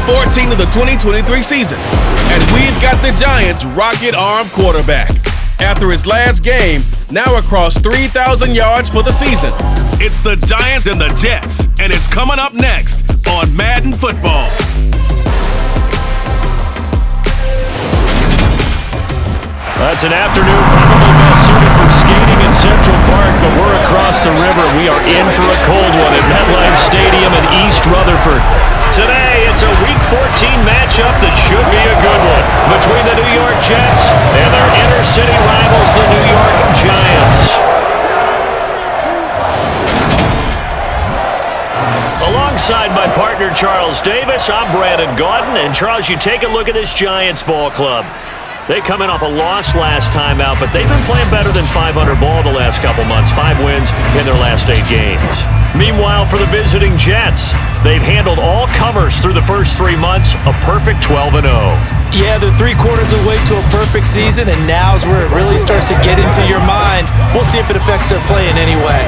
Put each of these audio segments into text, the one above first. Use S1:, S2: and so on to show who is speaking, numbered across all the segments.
S1: 14 of the 2023 season. And we've got the Giants' rocket-armed quarterback. After his last game, now across 3,000 yards for the season. It's the Giants and the Jets, and it's coming up next on Madden Football.
S2: That's an afternoon probably best suited for skating in Central Park, but we're across the river. We are in for a cold one at MetLife Stadium in East Rutherford. Today, it's a Week 14 matchup that should be a good one between the New York Jets and their inner-city rivals, the New York Giants. Alongside my partner, Charles Davis, I'm Brandon Gaudin. And, Charles, you take a look at this Giants ball club. They come in off a loss last time out, but they've been playing better than 500 ball the last couple months. 5 wins in their last 8 games. Meanwhile, for the visiting Jets, they've handled all comers through the first 3 months, a perfect 12-0.
S3: Yeah, they're 3/4 away to a perfect season, and now's where it really starts to get into your mind. We'll see if it affects their play in any way.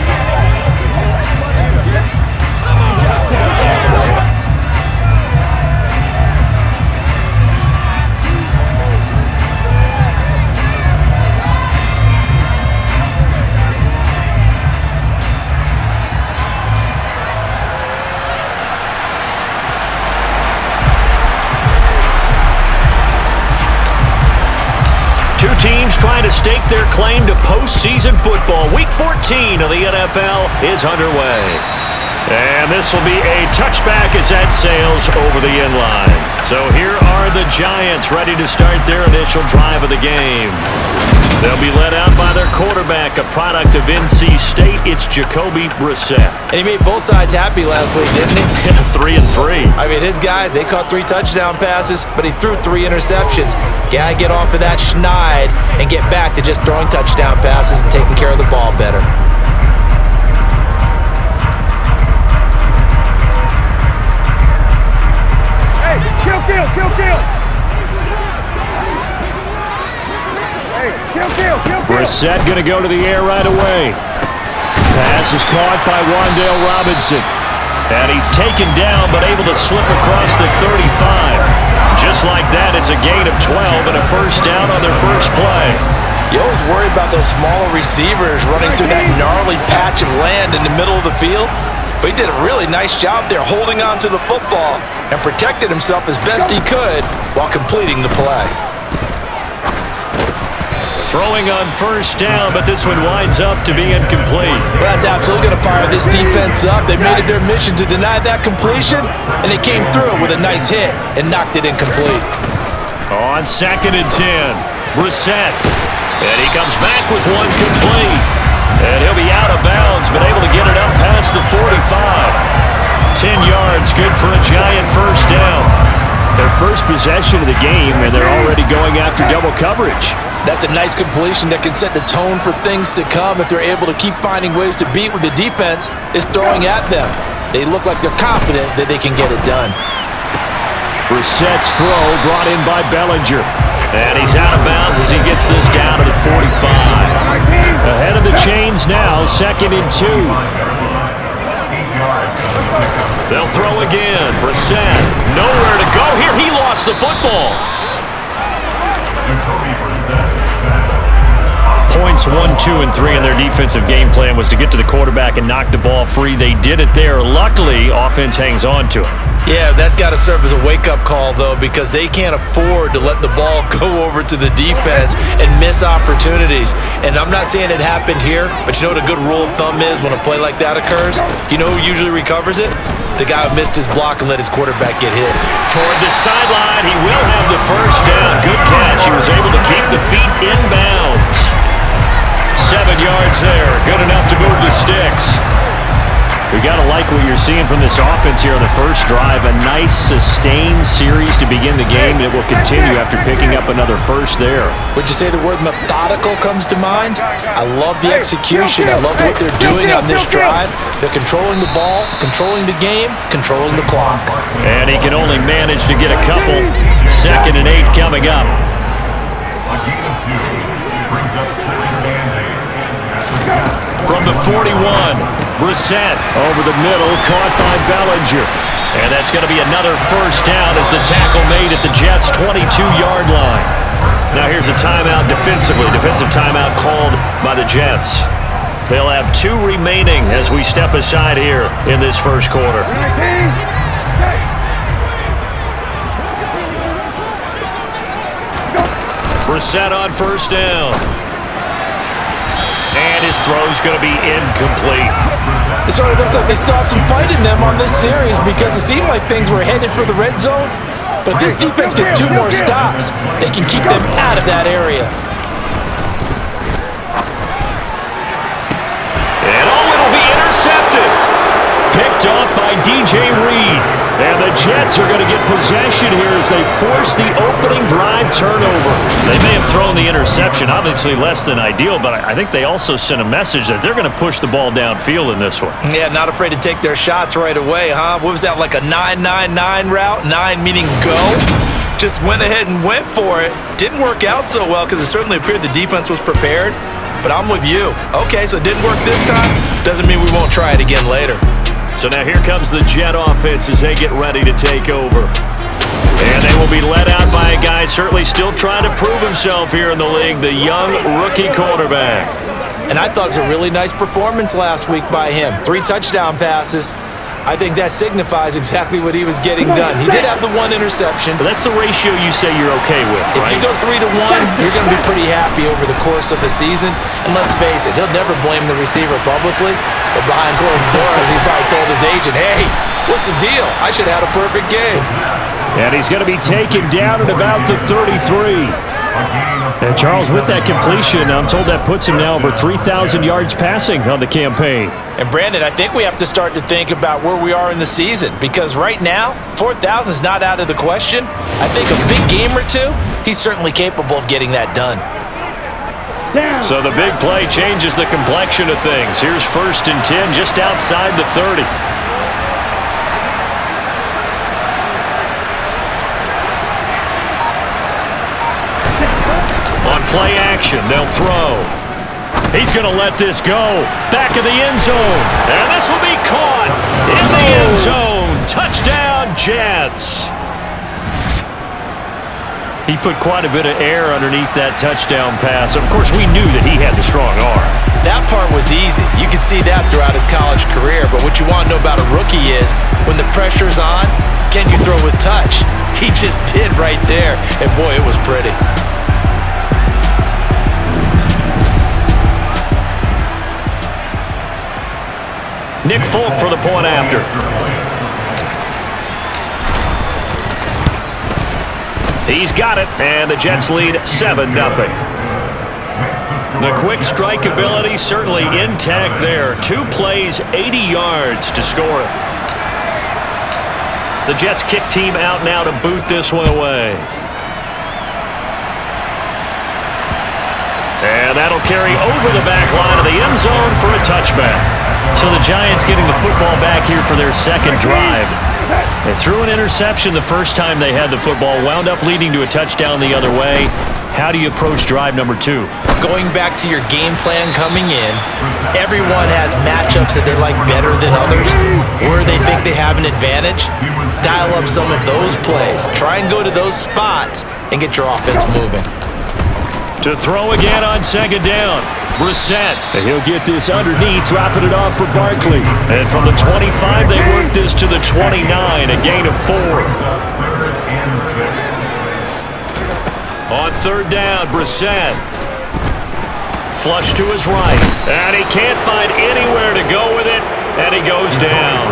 S2: Two teams trying to stake their claim to postseason football. Week 14 of the NFL is underway. And this will be a touchback as that sails over the end line. So here are the Giants ready to start their initial drive of the game. They'll be led out by their quarterback, a product of NC State. It's Jacoby Brissett.
S3: And he made both sides happy last week, didn't he?
S2: 3-3.
S3: I mean, his guys, they caught 3 touchdown passes, but he threw 3 interceptions. Gotta get off of that schneid and get back to just throwing touchdown passes and taking care of the ball better.
S4: Hey, kill.
S2: Brissett going to go to the air right away. Pass is caught by Wan'Dale Robinson. And he's taken down, but able to slip across the 35. Just like that, it's a gain of 12 and a first down on their first play.
S3: You always worry about those smaller receivers running through that gnarly patch of land in the middle of the field. But he did a really nice job there holding on to the football and protected himself as best he could while completing the play.
S2: Throwing on first down, but this one winds up to be incomplete.
S3: Well, that's absolutely going to fire this defense up. They made it their mission to deny that completion, and they came through with a nice hit and knocked it incomplete.
S2: On 2nd and 10, Brissett. And he comes back with one complete. And he'll be out of bounds, but able to get it up past the 45. 10 yards, good for a Giant first down. Their first possession of the game, and they're already going after double coverage.
S3: That's a nice completion that can set the tone for things to come if they're able to keep finding ways to beat what the defense is throwing at them. They look like they're confident that they can get it done.
S2: Brissett's throw brought in by Bellinger. And he's out of bounds as he gets this down to the 45. Ahead of the chains now, 2nd and 2. They'll throw again. Brissett, nowhere to go here. He lost the football. Points 1, 2, and 3 in their defensive game plan was to get to the quarterback and knock the ball free. They did it there. Luckily, offense hangs on to it.
S3: Yeah, that's got to serve as a wake-up call, though, because they can't afford to let the ball go over to the defense and miss opportunities. And I'm not saying it happened here, but you know what a good rule of thumb is when a play like that occurs? You know who usually recovers it? The guy who missed his block and let his quarterback get hit.
S2: Toward the sideline, he will have the first down. Good catch. He was able to keep the feet in bounds. 7 yards there. Good enough to move the sticks. We got to like what you're seeing from this offense here on the first drive. A nice, sustained series to begin the game, and it will continue after picking up another first there.
S3: Would you say the word methodical comes to mind? I love the execution. I love what they're doing on this drive. They're controlling the ball, controlling the game, controlling the clock.
S2: And he can only manage to get a couple. 2nd and 8 coming up. From the 41, Brissett over the middle, caught by Bellinger. And that's going to be another first down as the tackle made at the Jets' 22-yard line. Now here's a timeout defensively. Defensive timeout called by the Jets. They'll have 2 remaining as we step aside here in this first quarter. Brissett on first down. And his throw's going to be incomplete.
S3: It sort of looks like they still have some fight in them on this series because it seemed like things were headed for the red zone. But this defense gets 2 more stops. They can keep them out of that area.
S2: And it'll be intercepted. Picked off by B.R.E.D. And the Jets are going to get possession here as they force the opening drive turnover. They may have thrown the interception, obviously less than ideal, but I think they also sent a message that they're going to push the ball downfield in this one.
S3: Yeah, not afraid to take their shots right away, huh? What was that, like a 9-9-9 route? 9 meaning go? Just went ahead and went for it. Didn't work out so well because it certainly appeared the defense was prepared. But I'm with you. Okay, so it didn't work this time. Doesn't mean we won't try it again later.
S2: So now here comes the Jet offense as they get ready to take over. And they will be led out by a guy certainly still trying to prove himself here in the league, the young rookie quarterback.
S3: And I thought it was a really nice performance last week by him. 3 touchdown passes. I think that signifies exactly what he was getting done. He did have the 1 interception.
S2: But that's the ratio you say you're okay with, right?
S3: If you go 3-1, you're going to be pretty happy over the course of the season. And let's face it, he'll never blame the receiver publicly. But behind closed doors, he probably told his agent, hey, what's the deal? I should have had a perfect game.
S2: And he's going to be taken down at about the 33. And Charles, with that completion, I'm told that puts him now over 3,000 yards passing on the campaign.
S3: And Brandon, I think we have to start to think about where we are in the season because right now, 4,000 is not out of the question. I think a big game or 2, he's certainly capable of getting that done.
S2: So the big play changes the complexion of things. Here's 1st and 10 just outside the 30. On play action, they'll throw. He's going to let this go. Back of the end zone. And this will be caught in the end zone. Touchdown, Jets. He put quite a bit of air underneath that touchdown pass. Of course, we knew that he had the strong arm.
S3: That part was easy. You could see that throughout his college career. But what you want to know about a rookie is when the pressure's on, can you throw with touch? He just did right there. And boy, it was pretty.
S2: Nick Folk for the point after. He's got it, and the Jets lead 7-0. The quick strike ability certainly intact there. 2 plays, 80 yards to score it. The Jets kick team out now to boot this one away. And that'll carry over the back line of the end zone for a touchback. So the Giants getting the football back here for their 2nd drive. They threw an interception the first time they had the football, wound up leading to a touchdown the other way. How do you approach drive number 2?
S3: Going back to your game plan coming in, everyone has matchups that they like better than others, where they think they have an advantage. Dial up some of those plays. Try and go to those spots and get your offense moving.
S2: To throw again on 2nd down. Brissett. And he'll get this underneath, dropping it off for Barkley. And from the 25, they work this to the 29, a gain of 4. On 3rd down, Brissett. Flush to his right. And he can't find anywhere to go with it, and he goes down.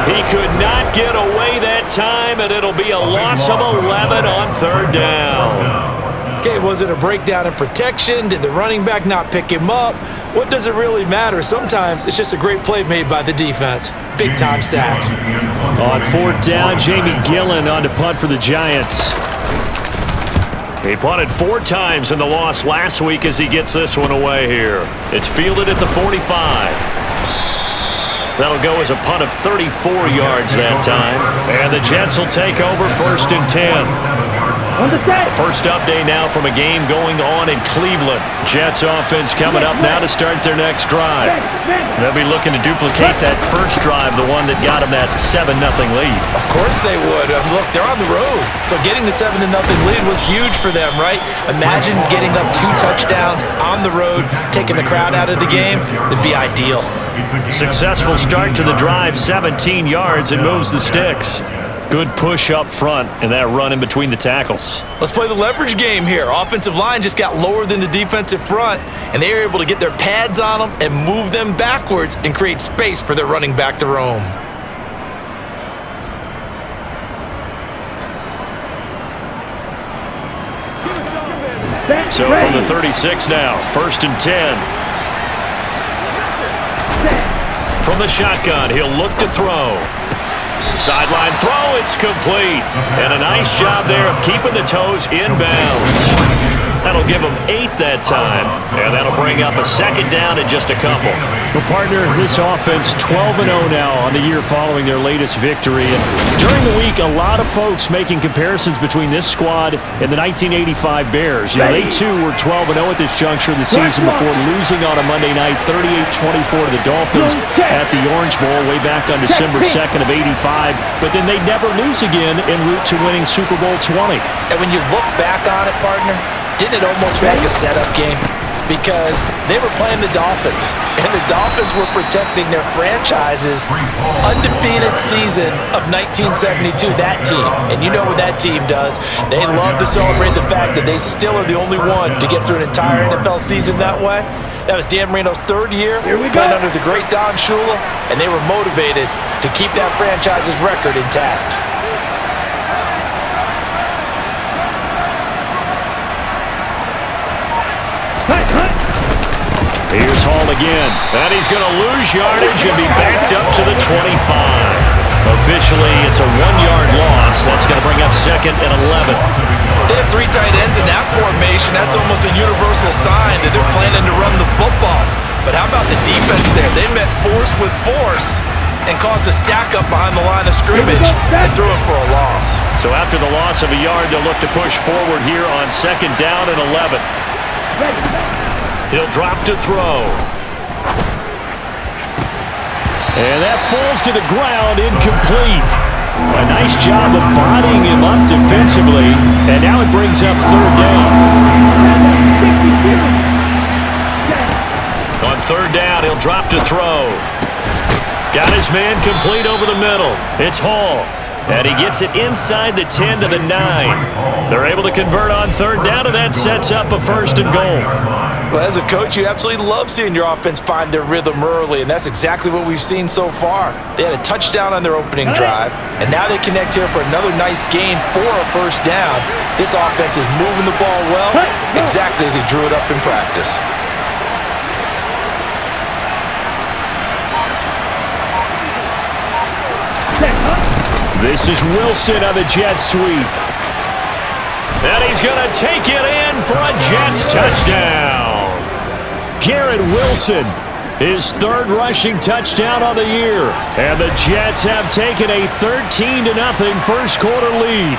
S2: He could not get away that time, and it'll be a loss of 11 on 3rd down.
S3: Okay, was it a breakdown in protection? Did the running back not pick him up? What does it really matter? Sometimes it's just a great play made by the defense. Big-time sack.
S2: On 4th down, Jamie Gillen on to punt for the Giants. He punted 4 times in the loss last week as he gets this one away here. It's fielded at the 45. That'll go as a punt of 34 yards that time. And the Jets will take over 1st and 10. First update now from a game going on in Cleveland. Jets offense coming up now to start their next drive. They'll be looking to duplicate that first drive, the one that got them that 7-0 lead.
S3: Of course they would. Look, they're on the road. So getting the 7-0 lead was huge for them, right? Imagine getting up 2 touchdowns on the road, taking the crowd out of the game. That'd be ideal.
S2: Successful start to the drive, 17 yards, and moves the sticks. Good push up front and that run in between the tackles.
S3: Let's play the leverage game here. Offensive line just got lower than the defensive front, and they were able to get their pads on them and move them backwards and create space for their running back to roam.
S2: So from the 36 now, 1st and 10. From the shotgun, he'll look to throw. Sideline throw, it's complete. And a nice job there of keeping the toes inbounds. That'll give them 8 that time, and that'll bring up a 2nd down and just a couple.
S4: Well, partner, this offense 12-0 now on the year following their latest victory. And during the week, a lot of folks making comparisons between this squad and the 1985 Bears. You know, they too were 12-0 at this juncture of the season before losing on a Monday night 38-24 to the Dolphins at the Orange Bowl way back on December 2nd of '85. But then they'd never lose again en route to winning Super Bowl 20.
S3: And when you look back on it, partner, didn't it almost feel like a setup game? Because they were playing the Dolphins, and the Dolphins were protecting their franchise's undefeated season of 1972, that team. And you know what that team does. They love to celebrate the fact that they still are the only one to get through an entire NFL season that way. That was Dan Marino's 3rd year, playing under the great Don Shula, and they were motivated to keep that franchise's record intact.
S2: Here's Hall again, and he's going to lose yardage and be backed up to the 25. Officially, it's a 1-yard loss. That's going to bring up 2nd and 11.
S3: They have 3 tight ends in that formation. That's almost a universal sign that they're planning to run the football. But how about the defense there? They met force with force and caused a stack up behind the line of scrimmage and threw him for a loss.
S2: So after the loss of a yard, they'll look to push forward here on 2nd down and 11. He'll drop to throw. And that falls to the ground, incomplete. A nice job of bodying him up defensively, and now it brings up 3rd down. On 3rd down, he'll drop to throw. Got his man complete over the middle. It's Hall. And he gets it inside the 10 to the 9. They're able to convert on 3rd down, and that sets up a 1st and goal.
S3: Well, as a coach, you absolutely love seeing your offense find their rhythm early, and that's exactly what we've seen so far. They had a touchdown on their opening drive, and now they connect here for another nice gain for a 1st down. This offense is moving the ball well, exactly as he drew it up in practice.
S4: This is Wilson on the jet sweep.
S2: And he's going to take it in for a Jets touchdown.
S4: Garrett Wilson, his 3rd rushing touchdown on the year. And the Jets have taken a 13-0 first quarter lead.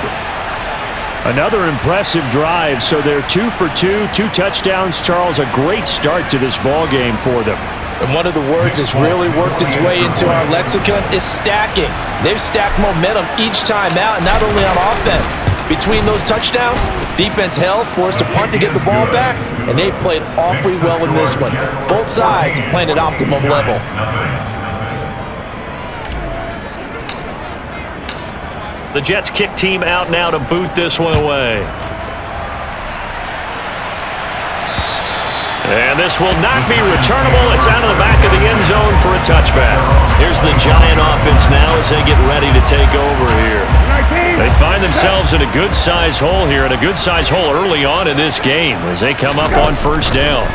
S4: Another impressive drive, so they're 2 for 2, 2 touchdowns. Charles, a great start to this ball game for them.
S3: And one of the words that's really worked its way into our lexicon is stacking. They've stacked momentum each time out, and not only on offense. Between those touchdowns, defense held, forced a punt to get the ball back, and they've played awfully well in this one. Both sides playing at optimum level.
S2: The Jets kick team out now to boot this one away. And this will not be returnable. It's out of the back of the end zone for a touchback. Here's the Giant offense now as they get ready to take over here. They find themselves in a good-sized hole here, and a good-sized hole early on in this game as they come up on 1st down.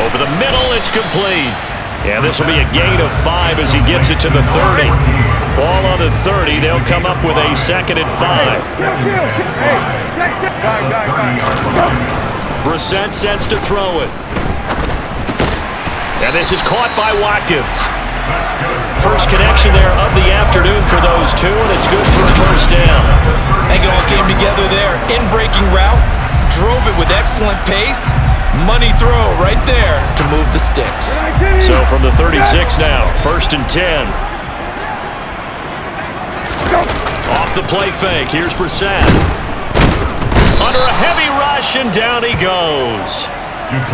S2: Over the middle, it's complete. And this will be a gain of 5 as he gets it to the 30. Ball on the 30. They'll come up with a 2nd and 5. Brissett sets to throw it. And this is caught by Watkins. First connection there of the afternoon for those two, and it's good for a first down.
S3: I think it all came together there. In-breaking route, drove it with excellent pace. Money throw right there to move the sticks.
S2: So from the 36 now, 1st and 10. Off the play fake, here's B.R.E.D. Under a heavy rush, and down he goes.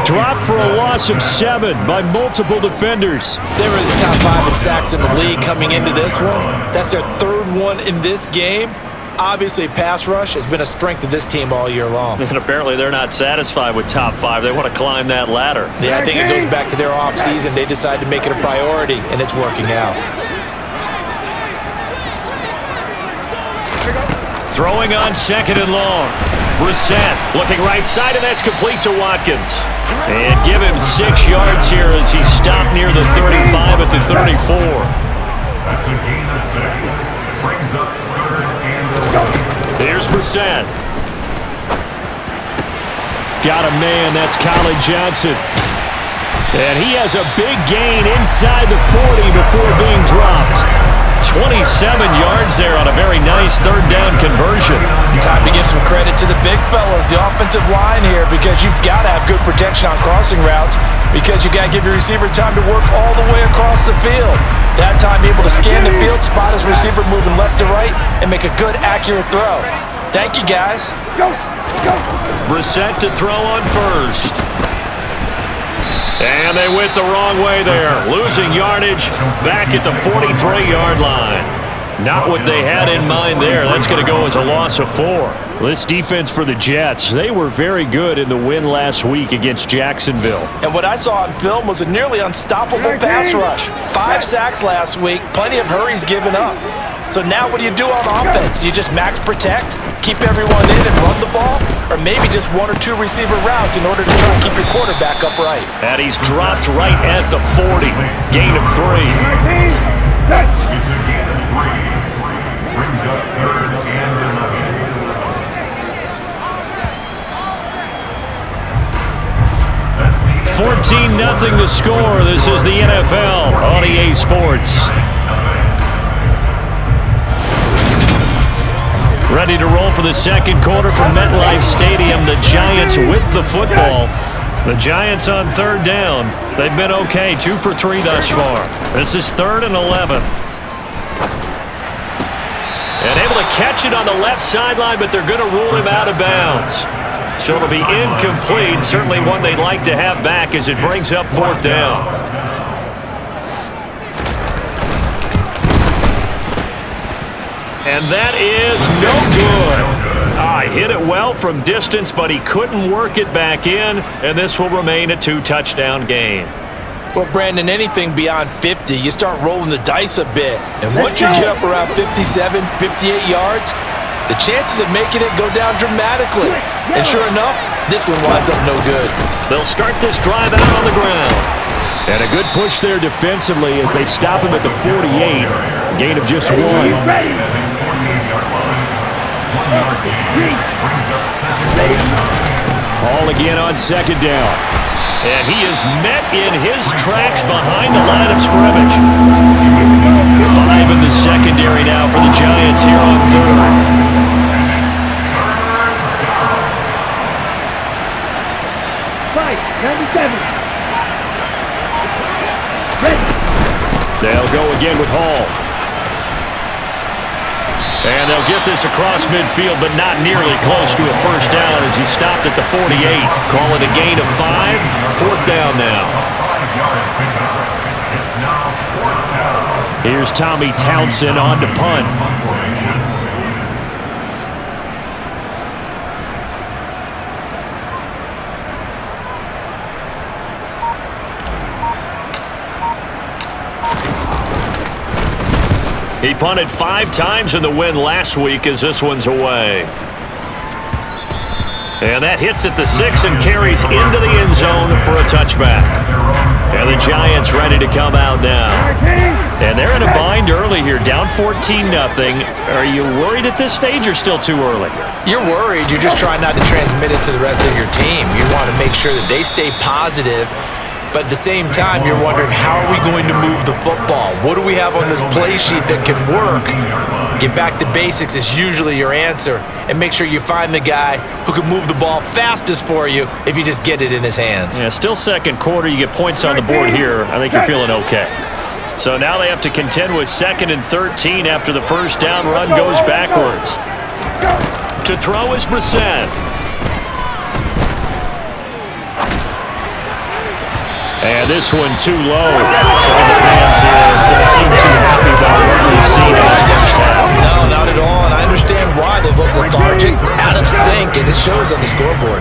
S4: Dropped for a loss of 7 by multiple defenders.
S3: They were in the top 5 in sacks in the league coming into this one. That's their 3rd one in this game. Obviously, pass rush has been a strength of this team all year long.
S2: And apparently they're not satisfied with top 5. They want to climb that ladder.
S3: Yeah, I think it goes back to their offseason. They decided to make it a priority, and it's working out.
S2: Throwing on 2nd and long. B.R.E.D looking right side, and that's complete to Watkins. And give him 6 yards here as he stopped near the 35 at the 34.
S5: That's a gain of 6. Brings up 3rd and 11.
S2: Here's B.R.E.D.
S4: Got a man, that's Colin Johnson. And he has a big gain inside the 40 before being dropped.
S2: 27 yards there on a very nice 3rd down conversion.
S3: Time to give some credit to the big fellas, the offensive line here, because you've got to have good protection on crossing routes, because you got to give your receiver time to work all the way across the field. That time able to scan the field, spot his receiver moving left to right, and make a good, accurate throw. Thank you, guys.
S2: B.R.E.D to throw on 1st. And they went the wrong way there, losing yardage back at the 43-yard line. Not what they had in mind there. That's going to go as a loss of 4.
S4: This defense for the Jets, they were very good in the win last week against Jacksonville.
S3: And what I saw on film was a nearly unstoppable pass rush. 5 sacks last week, plenty of hurries given up. So now what do you do on offense? You just max protect, keep everyone in and run the ball, or maybe just 1 or 2 receiver routes in order to try and keep your quarterback upright.
S2: And he's dropped right at the 40. Gain of 3.
S5: It's a gain of 3. Brings up 3rd and 11.
S2: 14-0 the score. This is the NFL on EA Sports. Ready to roll for the 2nd quarter from MetLife Stadium. The Giants with the football. The Giants on 3rd down. They've been okay, 2 for 3 thus far. This is 3rd and 11. And able to catch it on the left sideline, but they're going to rule him out of bounds. So it'll be incomplete. Certainly one they'd like to have back as it brings up 4th down. And that is no good. Hit it well from distance, but he couldn't work it back in, and this will remain a 2-touchdown game.
S3: Well, Brandon, anything beyond 50, you start rolling the dice a bit. And once you get up around 57, 58 yards, the chances of making it go down dramatically. And sure enough, this one winds up no good.
S2: They'll start this drive out on the ground.
S4: And a good push there defensively as they stop him at the 48. Gain of just 1. Hall again on 2nd down.
S2: And he is met in his tracks behind the line of scrimmage. 5 in the secondary now for the Giants here on 3rd.
S4: They'll go again with Hall.
S2: And they'll get this across midfield, but not nearly close to a first down as he stopped at the 48. Call it a gain of 5. 4th down now.
S4: Here's Tommy Townsend on to punt.
S2: He punted 5 times in the win last week as this one's away. And that hits at the 6 and carries into the end zone for a touchback. And the Giants ready to come out now. And they're in a bind early here, down 14-0. Are you worried at this stage or still too early?
S3: You're worried. You're just trying not to transmit it to the rest of your team. You want to make sure that they stay positive But at the same time, you're wondering, how are we going to move the football? What do we have on this play sheet that can work? Get back to basics is usually your answer, and make sure you find the guy who can move the ball fastest for you if you just get it in his hands.
S4: Yeah, still second quarter. You get points on the board here. I think you're feeling okay. So now they have to contend with 2nd and 13 after the first down run goes backwards. To throw is B.R.E.D. And this one too low. Some of the fans here don't seem too happy about what we've seen in this first half.
S3: No, not at all, and I understand why. They've looked lethargic, out of sync, and it shows on the scoreboard.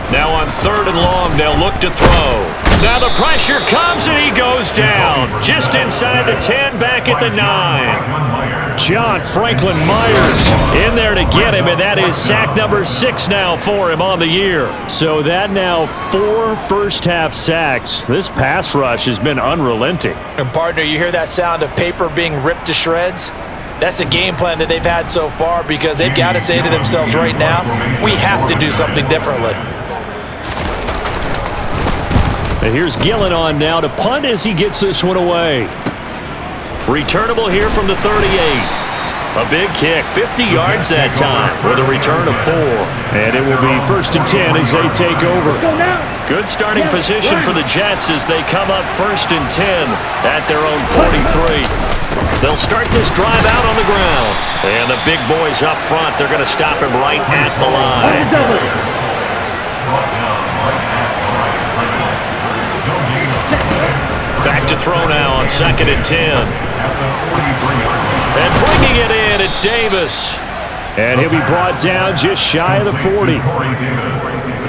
S2: Now on 3rd and long, they'll look to throw. Now the pressure comes, and he goes down. Just inside the 10, back at the 9.
S4: John Franklin Myers in there to get him, and that is sack number 6 now for him on the year. So that now 4 first-half sacks. This pass rush has been unrelenting.
S3: And partner, you hear that sound of paper being ripped to shreds? That's the game plan that they've had so far, because they've got to say to themselves right now, we have to do something differently.
S4: And here's Gillen on now to punt as he gets this one away. Returnable here from the 38. A big kick, 50 yards that time with a return of 4. And it will be 1st and 10 as they take over. Good starting position for the Jets as they come up 1st and 10 at their own 43. They'll start this drive out on the ground. And the big boys up front, they're going to stop him right at the line. Back to throw now on 2nd and 10. And bringing it in, it's Davis. And he'll be brought down just shy of the 40.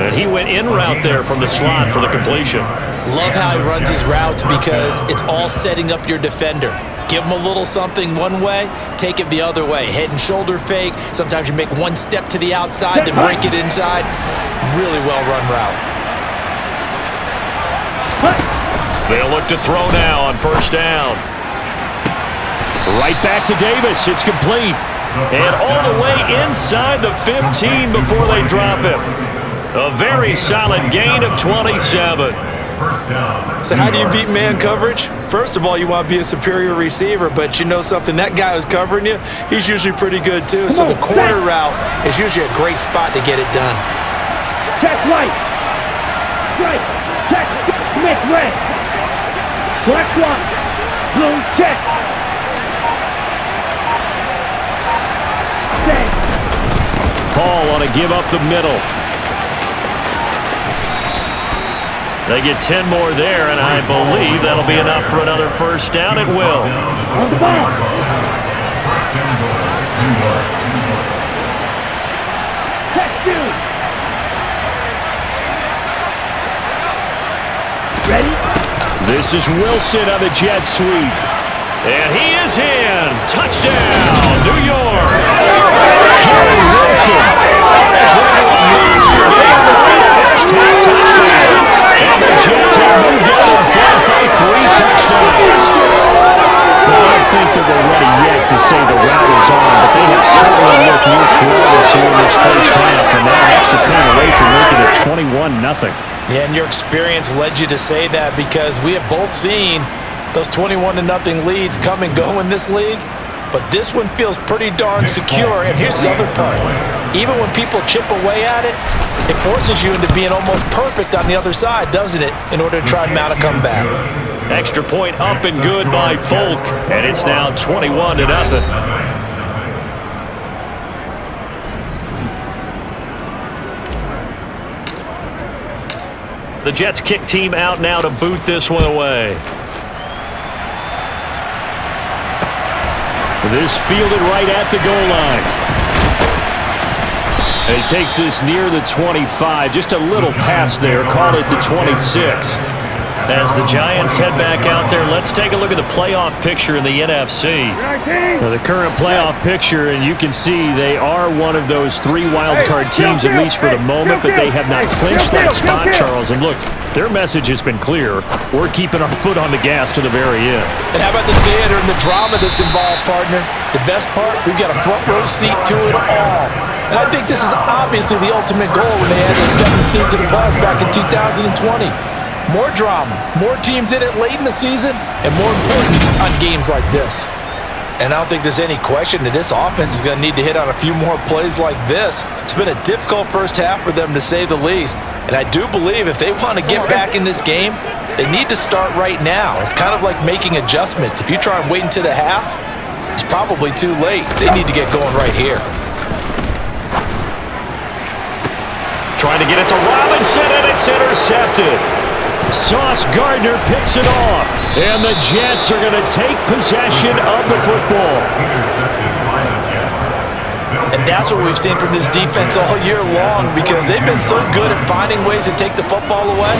S4: And he went in route there from the slot for the completion.
S3: Love how he runs his routes because it's all setting up your defender. Give him a little something one way, take it the other way. Head and shoulder fake. Sometimes you make one step to the outside, then break it inside. Really well-run route.
S2: They'll look to throw now on 1st down.
S4: Right back to Davis. It's complete. And all the way inside the 15 before they drop him. A very solid gain of 27.
S3: So how do you beat man coverage? First of all, you want to be a superior receiver, but you know something, that guy who's covering you, he's usually pretty good too. So the corner route is usually a great spot to get it done.
S6: Check right. Right. Check. Make red. Black one. Blue check. Stay.
S4: Paul on a give up the middle. They get 10 more there, and I believe that'll be enough for another 1st down. It will.
S6: On the ball. Check two. Ready?
S4: This is Wilson on the jet sweep.
S2: And he is in. Touchdown, New York.
S4: Gary Wilson.
S2: As everyone moves to make 3 first-half touchdowns.
S4: And the Jets have moved out in front by 3 touchdowns. Well, I don't think that we're ready yet to say the route is on, but they have certainly looked more flawless here in this first half, and now an extra point away from making it 21-0.
S3: Yeah, and your experience led you to say that, because we have both seen those 21-0 leads come and go in this league. But this one feels pretty darn secure. And here's the other part. Even when people chip away at it, it forces you into being almost perfect on the other side, doesn't it, in order to try and mount a comeback.
S2: Extra point up and good by Folk. And it's now 21-0. The Jets kick team out now to boot this one away.
S4: This fielded right at the goal line. And he takes this near the 25. Just a little pass there. Call it the 26. As the Giants head back out there, let's take a look at the playoff picture in the NFC. Now, the current playoff picture, and you can see they are one of those 3 wild card teams, at least for the moment, but they have not clinched that spot, Charles. And look, Their message has been clear. We're keeping our foot on the gas to the very end.
S3: And how about the theater and the drama that's involved, partner? The best part, we've got a front row seat to it all. And I think this is obviously the ultimate goal when they added a 7th seed to the playoffs back in 2020. More drama, more teams in it late in the season, and more importance on games like this. And I don't think there's any question that this offense is going to need to hit on a few more plays like this. It's been a difficult first half for them, to say the least. And I do believe if they want to get back in this game, they need to start right now. It's kind of like making adjustments. If you try and wait until the half, it's probably too late. They need to get going right here.
S2: Trying to get it to Robinson, and it's intercepted.
S4: Sauce Gardner picks it off, and the Jets are going to take possession of the football.
S3: And that's what we've seen from this defense all year long, because they've been so good at finding ways to take the football away.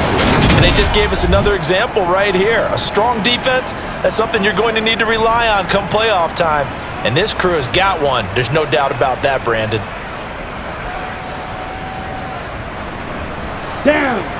S3: And they just gave us another example right here. A strong defense, that's something you're going to need to rely on come playoff time. And this crew has got one. There's no doubt about that, Brandon.
S6: Down.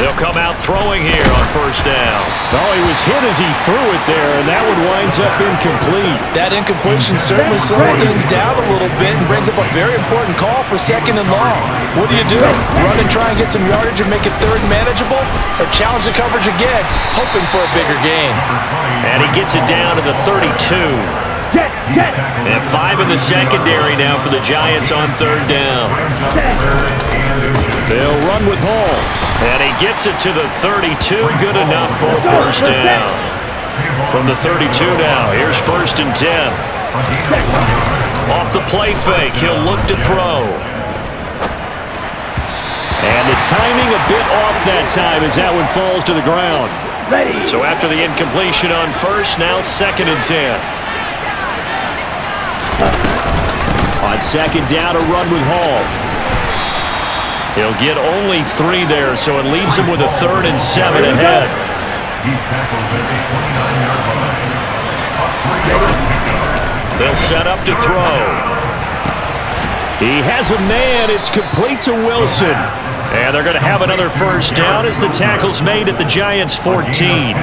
S2: They'll come out throwing here on first down.
S4: Oh, he was hit as he threw it there, and that one winds up incomplete.
S3: That incompletion certainly slows things down a little bit and brings up a very important call for 2nd and long. What do? Run and try and get some yardage and make it 3rd and manageable? Or challenge the coverage again, hoping for a bigger gain?
S2: And he gets it down to the 32. And 5 in the secondary now for the Giants on 3rd down.
S4: They'll run with Hall.
S2: And he gets it to the 32. Good enough for a first down. From the 32 now, here's 1st and 10. Off the play fake, he'll look to throw.
S4: And the timing a bit off that time as that one falls to the ground.
S2: So after the incompletion on first, now 2nd and 10.
S4: On 2nd down, a run with Hall.
S2: He'll get only 3 there, so it leaves him with a 3rd and 7 ahead. They'll set up to throw.
S4: He has a man. It's complete to Wilson.
S2: And they're going to have another first down as the tackle's made at the Giants' 14.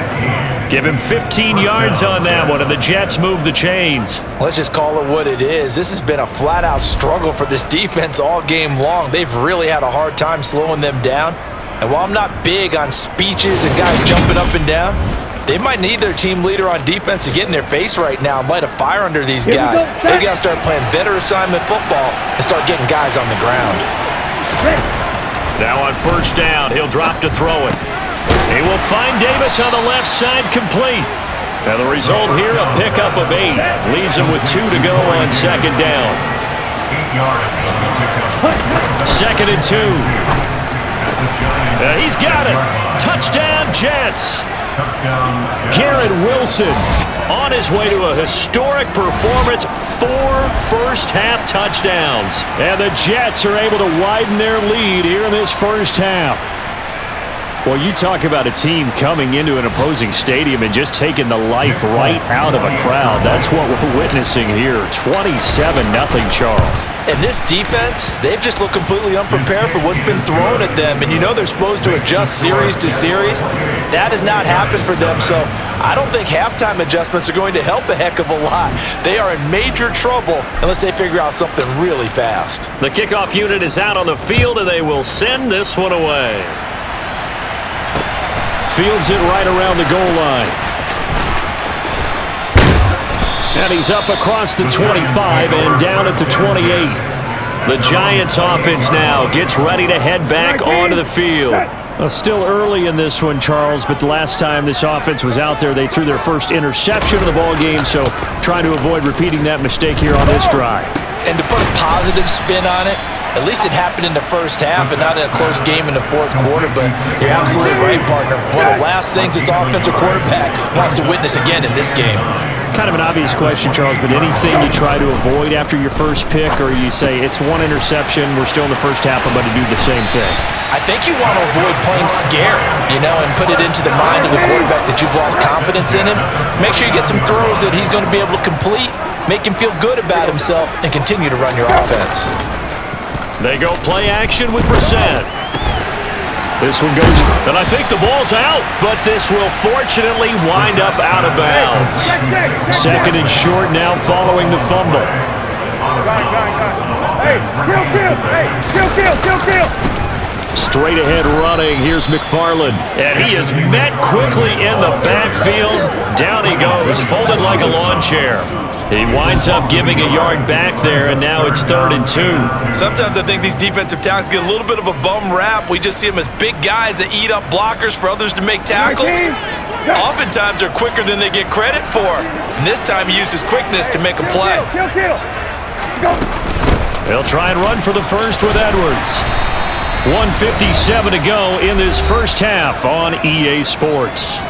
S2: Give him 15 yards on that one, and the Jets move the chains.
S3: Let's just call it what it is. This has been a flat-out struggle for this defense all game long. They've really had a hard time slowing them down. And while I'm not big on speeches and guys jumping up and down, they might need their team leader on defense to get in their face right now and light a fire under these guys. They've got to start playing better assignment football and start getting guys on the ground.
S2: Now on first down, he'll drop to throw it. He will find Davis on the left side, complete. And the result here, a pickup of 8. Leaves him with 2 to go on 2nd down. 2nd and 2. He's got it. Touchdown, Jets.
S4: Garrett Wilson
S2: on his way to a historic performance, 4 first-half touchdowns.
S4: And the Jets are able to widen their lead here in this first half. Well, you talk about a team coming into an opposing stadium and just taking the life right out of a crowd. That's what we're witnessing here. 27-0, Charles.
S3: And this defense, they've just looked completely unprepared for what's been thrown at them. And you know they're supposed to adjust series to series. That has not happened for them. So I don't think halftime adjustments are going to help a heck of a lot. They are in major trouble unless they figure out something really fast.
S2: The kickoff unit is out on the field, and they will send this one away.
S4: Fields it right around the goal line. And he's up across the 25 and down at the 28.
S2: The Giants offense now gets ready to head back onto the field.
S4: Well, still early in this one, Charles, but the last time this offense was out there, they threw their first interception of the ball game, so trying to avoid repeating that mistake here on this drive.
S3: And to put a positive spin on it, at least it happened in the first half and not in a close game in the fourth quarter, but you're absolutely right, partner. One of the last things this offensive quarterback wants to witness again in this game.
S4: Kind of an obvious question, Charles, but anything you try to avoid after your first pick, or you say it's one interception, we're still in the first half, I'm going to do the same thing?
S3: I think you want to avoid playing scared, and put it into the mind of the quarterback that you've lost confidence in him. Make sure you get some throws that he's going to be able to complete, make him feel good about himself, and continue to run your offense.
S2: They go play action with B.R.E.D. This one goes, and I think the ball's out, but this will fortunately wind up out of bounds.
S4: Second and short now following the fumble.
S6: Hey, kill.
S4: Straight ahead running, here's McFarland.
S2: And he is met quickly in the backfield. Down he goes, folded like a lawn chair. He winds up giving a yard back there, and now it's 3rd and 2.
S3: Sometimes I think these defensive tackles get a little bit of a bum rap. We just see them as big guys that eat up blockers for others to make tackles. Oftentimes they're quicker than they get credit for. And this time he used his quickness to make a play.
S6: Kill. Go.
S2: They'll try and run for the first with Edwards. 1:57 to go in this first half on EA Sports.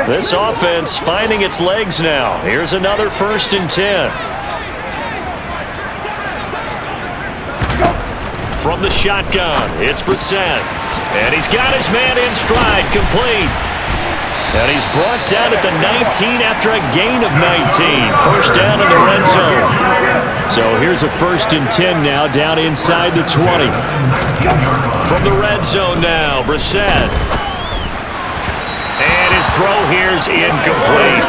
S2: This offense finding its legs now. Here's another 1st and 10. From the shotgun, it's B.R.E.D. And he's got his man in stride, complete. And he's brought down at the 19 after a gain of 19. First down in the red zone.
S4: So here's a 1st and 10 now, down inside the 20.
S2: From the red zone now, B.R.E.D. And his throw here's incomplete.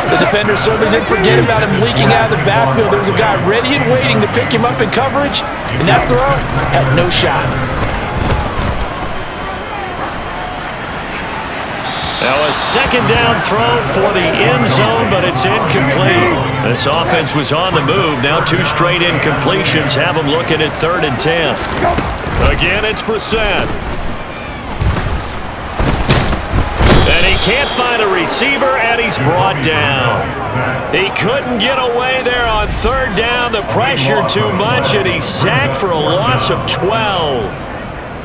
S3: The defender certainly didn't forget about him leaking out of the backfield. There was a guy ready and waiting to pick him up in coverage, and that throw had no shot.
S2: Now a 2nd down throw for the end zone, but it's incomplete. This offense was on the move. Now 2 straight incompletions have them looking at 3rd and 10. Again, it's B.R.E.D. And he can't find a receiver, and he's brought down. He couldn't get away there on 3rd down. The pressure too much, and he's sacked for a loss of 12.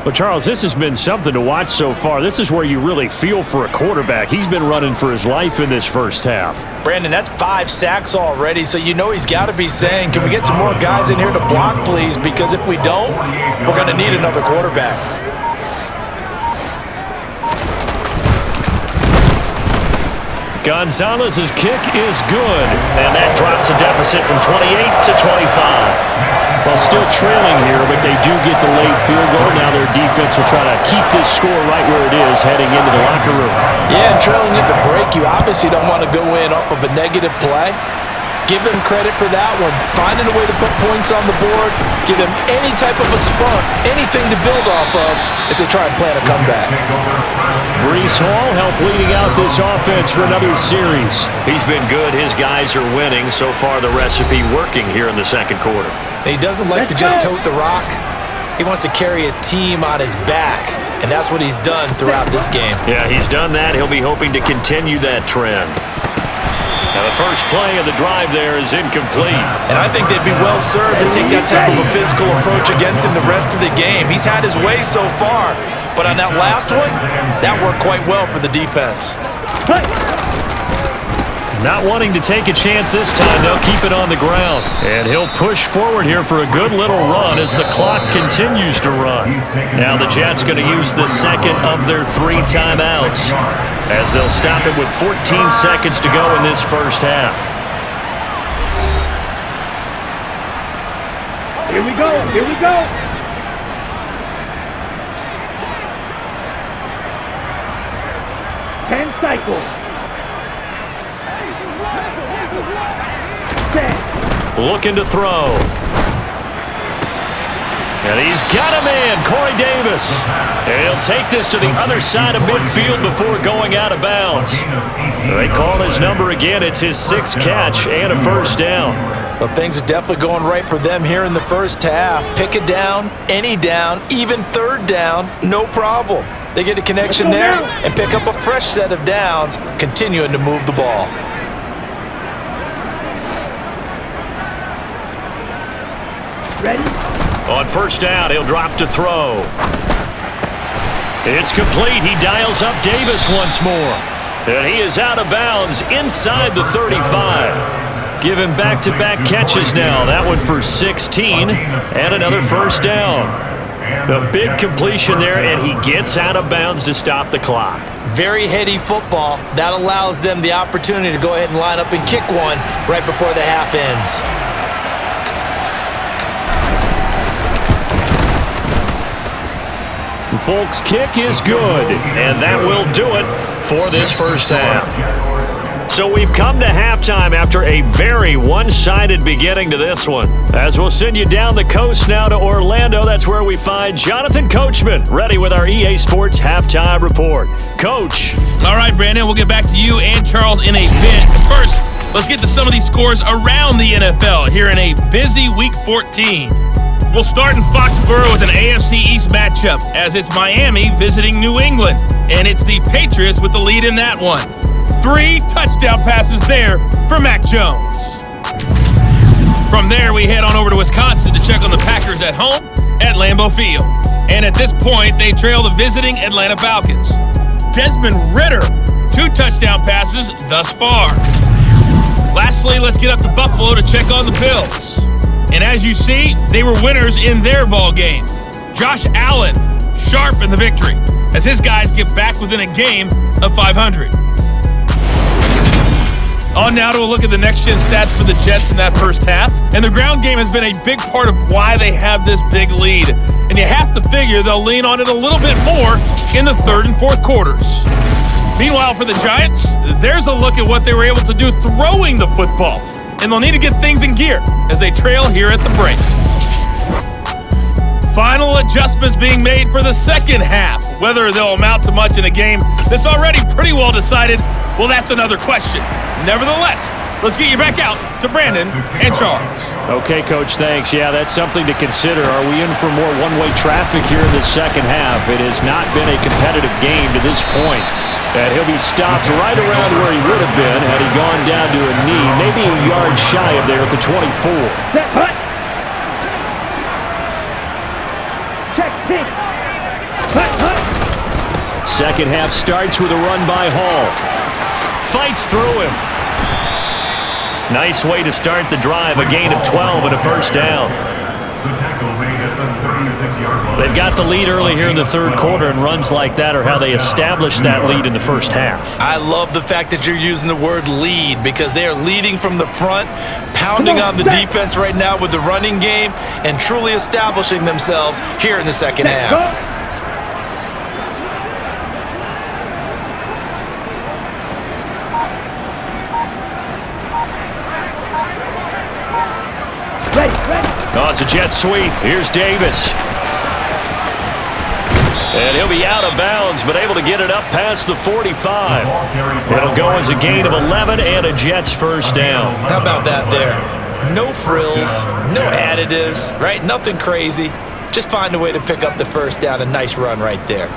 S4: Well, Charles, this has been something to watch so far. This is where you really feel for a quarterback. He's been running for his life in this first half.
S3: Brandon, that's 5 sacks already, so you know he's got to be saying, can we get some more guys in here to block, please? Because if we don't, we're going to need another quarterback.
S2: Gonzalez's kick is good, and that drops a deficit from 28 to 25.
S4: Well, still trailing here, but they do get the late field goal. Now their defense will try to keep this score right where it is heading into the locker room.
S3: Yeah, and trailing at the break, you obviously don't want to go in off of a negative play. Give them credit for that one. Finding a way to put points on the board, give them any type of a spark, anything to build off of as they try and plan a comeback.
S4: Breece Hall helped leading out this offense for another series.
S2: He's been good. His guys are winning. So far, the recipe working here in the 2nd quarter.
S3: He doesn't like to just tote the rock. He wants to carry his team on his back, and that's what he's done throughout this game.
S2: Yeah, he's done that. He'll be hoping to continue that trend. Now, the first play of the drive there is incomplete.
S3: And I think they'd be well served to take that type of a physical approach against him the rest of the game. He's had his way so far, but on that last one, that worked quite well for the defense.
S2: Not wanting to take a chance this time, they'll keep it on the ground. And he'll push forward here for a good little run as the clock continues to run. Now the Jets going to use the 2nd of their 3 timeouts as they'll stop it with 14 seconds to go in this first half.
S6: Here we go. 10 cycles.
S2: Looking to throw. And he's got a man, Corey Davis. And he'll take this to the other side of midfield before going out of bounds. They call his number again. It's his 6th catch and a 1st down.
S3: Well, things are definitely going right for them here in the first half. Pick a down, any down, even 3rd down, no problem. They get a connection there and pick up a fresh set of downs, continuing to move the ball.
S6: Ready?
S2: On 1st down, he'll drop to throw. It's complete. He dials up Davis once more. And he is out of bounds inside the 35. Give him back-to-back catches now. That one for 16 and another 1st down. The big completion there, and he gets out of bounds to stop the clock.
S3: Very heady football. That allows them the opportunity to go ahead and line up and kick one right before the half ends.
S2: Folks, kick is good, and that will do it for this first half. So we've come to halftime after a very one-sided beginning to this one. As we'll send you down the coast now to Orlando, that's where we find Jonathan Coachman, ready with our EA Sports Halftime Report. Coach.
S7: All right, Brandon, we'll get back to you and Charles in a bit. First, let's get to some of these scores around the NFL here in a busy Week 14. We'll start in Foxborough with an AFC East matchup, as it's Miami visiting New England, and it's the Patriots with the lead in that one. 3 touchdown passes there for Mac Jones. From there, we head on over to Wisconsin to check on the Packers at home at Lambeau Field. And at this point, they trail the visiting Atlanta Falcons. Desmond Ridder, 2 touchdown passes thus far. Lastly, let's get up to Buffalo to check on the Bills. And as you see, they were winners in their ball game. Josh Allen, sharp in the victory, as his guys get back within a game of 500. On now to a look at the next-gen stats for the Jets in that first half. And the ground game has been a big part of why they have this big lead. And you have to figure they'll lean on it a little bit more in the third and fourth quarters. Meanwhile, for the Giants, there's a look at what they were able to do throwing the football. And they'll need to get things in gear as they trail here at the break. Final adjustments being made for the second half. Whether they'll amount to much in a game that's already pretty well decided, well, that's another question. Nevertheless, let's get you back out to Brandon and Charles.
S4: Okay, Coach, thanks. Yeah, that's something to consider. Are we in for more one-way traffic here in the second half? It has not been a competitive game to this point. And he'll be stopped right around where he would have been had he gone down to a knee, maybe a yard shy of there at the 24.
S6: Set, hut. Check, pick. Hut, hut.
S4: Second half starts with a run by Hall.
S2: Fights through him. Nice way to start the drive, a gain of 12 and a first down.
S5: The tackle made at the 36-yard line.
S2: They've got the lead early here in the third quarter, and runs like that are how they establish that lead in the first half.
S3: I love the fact that you're using the word lead, because they are leading from the front, pounding on the defense right now with the running game, and truly establishing themselves here in the second half.
S2: Oh, it's a jet sweep. Here's Davis. And he'll be out of bounds, but able to get it up past the 45. It'll go as a gain of 11 and a Jets first down.
S3: How about that there? No frills, no additives, right? Nothing crazy. Just find a way to pick up the first down. A nice run right there.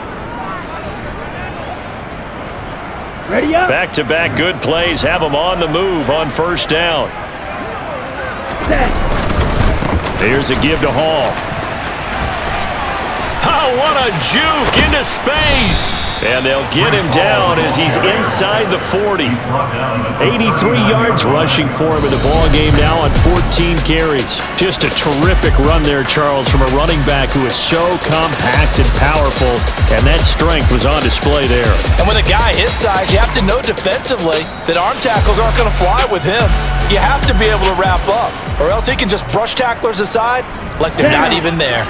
S6: Ready up.
S2: Back-to-back good plays have them on the move on first down.
S6: Set.
S2: Here's a give to Hall. Oh, what a juke into space. And they'll get him down as he's inside the 40. 83 yards rushing for him in the ball game now on 14 carries. Just a terrific run there, Charles, from a running back who is so compact and powerful, and that strength was on display there.
S3: And with a guy his size, you have to know defensively that arm tackles aren't going to fly with him. You have to be able to wrap up, or else he can just brush tacklers aside like they're not even there.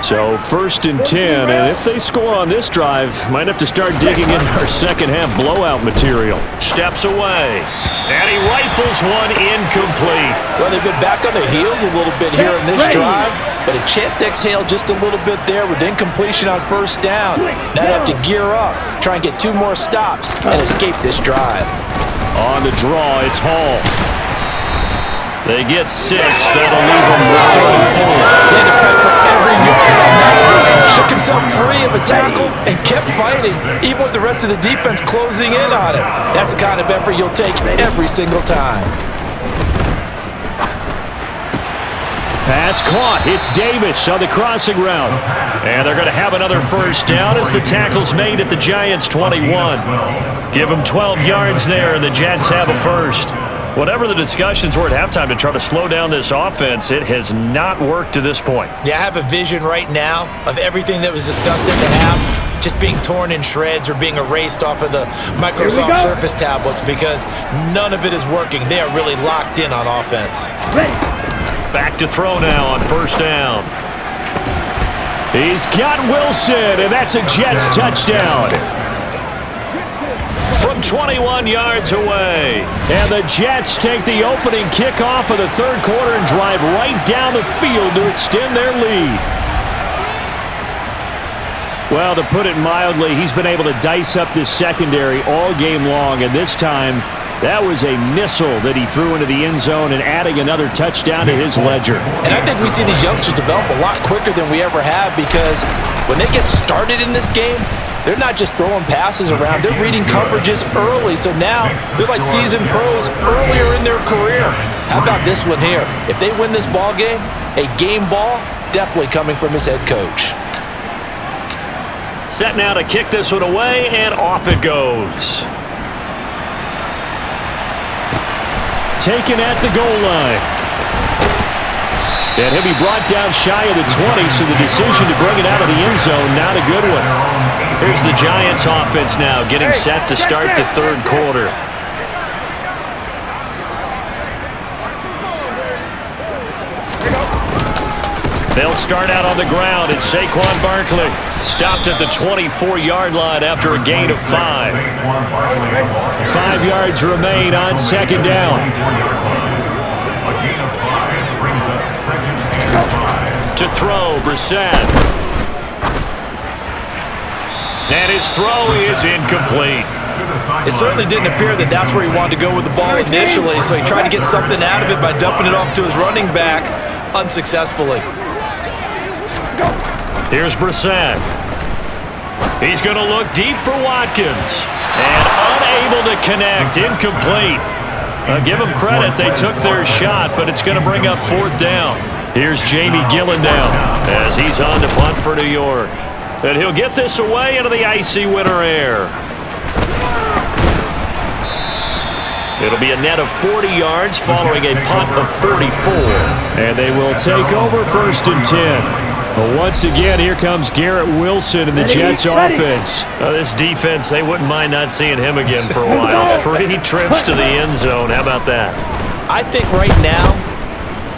S4: So 1st and 10, and if they score on this drive, might have to start digging into our second half blowout material.
S2: Steps away, and he rifles one incomplete.
S3: Well, they've been back on their heels a little bit here in this drive, but a chance to exhale just a little bit there with incompletion on first down. Now they have to gear up, try and get 2 more stops, and escape this drive.
S4: On the draw, it's Hall.
S2: They get 6. That'll leave them with 3rd and 4.
S3: He had to fight for every yard on that one. Shook himself free of a tackle and kept fighting, even with the rest of the defense closing in on him. That's the kind of effort you'll take every single time.
S4: Pass caught. It's Davis on the crossing route.
S2: And they're going to have another first down as the tackle's made at the Giants' 21. Give them 12 yards there, and the Jets have a first.
S4: Whatever the discussions were at halftime to try to slow down this offense, it has not worked to this point.
S3: Yeah, I have a vision right now of everything that was discussed at the half just being torn in shreds or being erased off of the Microsoft Surface tablets because none of it is working. They are really locked in on offense.
S6: Ready.
S4: Back to throw now on first down. He's got Wilson, and that's a Jets touchdown. From 21 yards away. And the Jets take the opening kickoff of the third quarter and drive right down the field to extend their lead. Well, to put it mildly, he's been able to dice up this secondary all game long, and this time that was a missile that he threw into the end zone and adding another touchdown to his ledger.
S3: And I think we see these youngsters develop a lot quicker than we ever have because when they get started in this game, they're not just throwing passes around. They're reading coverages early. So now they're like seasoned pros earlier in their career. How about this one here? If they win this ball game, a game ball definitely coming from his head coach.
S4: Set now to kick this one away, and off it goes. Taken at the goal line. And he'll be brought down shy of the 20, so the decision to bring it out of the end zone, not a good one. Here's the Giants offense now getting set to start the third quarter. They'll start out on the ground, and Saquon Barkley stopped at the 24-yard line after a gain of 5. 5 yards remain on second down.
S5: A gain of 5 brings up second and 5.
S4: To throw, B.R.E.D. And his throw is incomplete.
S3: It certainly didn't appear that that's where he wanted to go with the ball initially, so he tried to get something out of it by dumping it off to his running back unsuccessfully.
S4: Here's B.R.E.D. He's going to look deep for Watkins. And unable to connect, incomplete. Give them credit, they took their shot, but it's going to bring up fourth down. Here's Jamie Gillen now as he's on to punt for New York. And he'll get this away into the icy winter air. It'll be a net of 40 yards following a punt of 34. And they will take over first and 10. But once again, here comes Garrett Wilson in the Jets offense. This defense, they wouldn't mind not seeing him again for a while. 3 trips to the end zone. How about that?
S3: I think right now,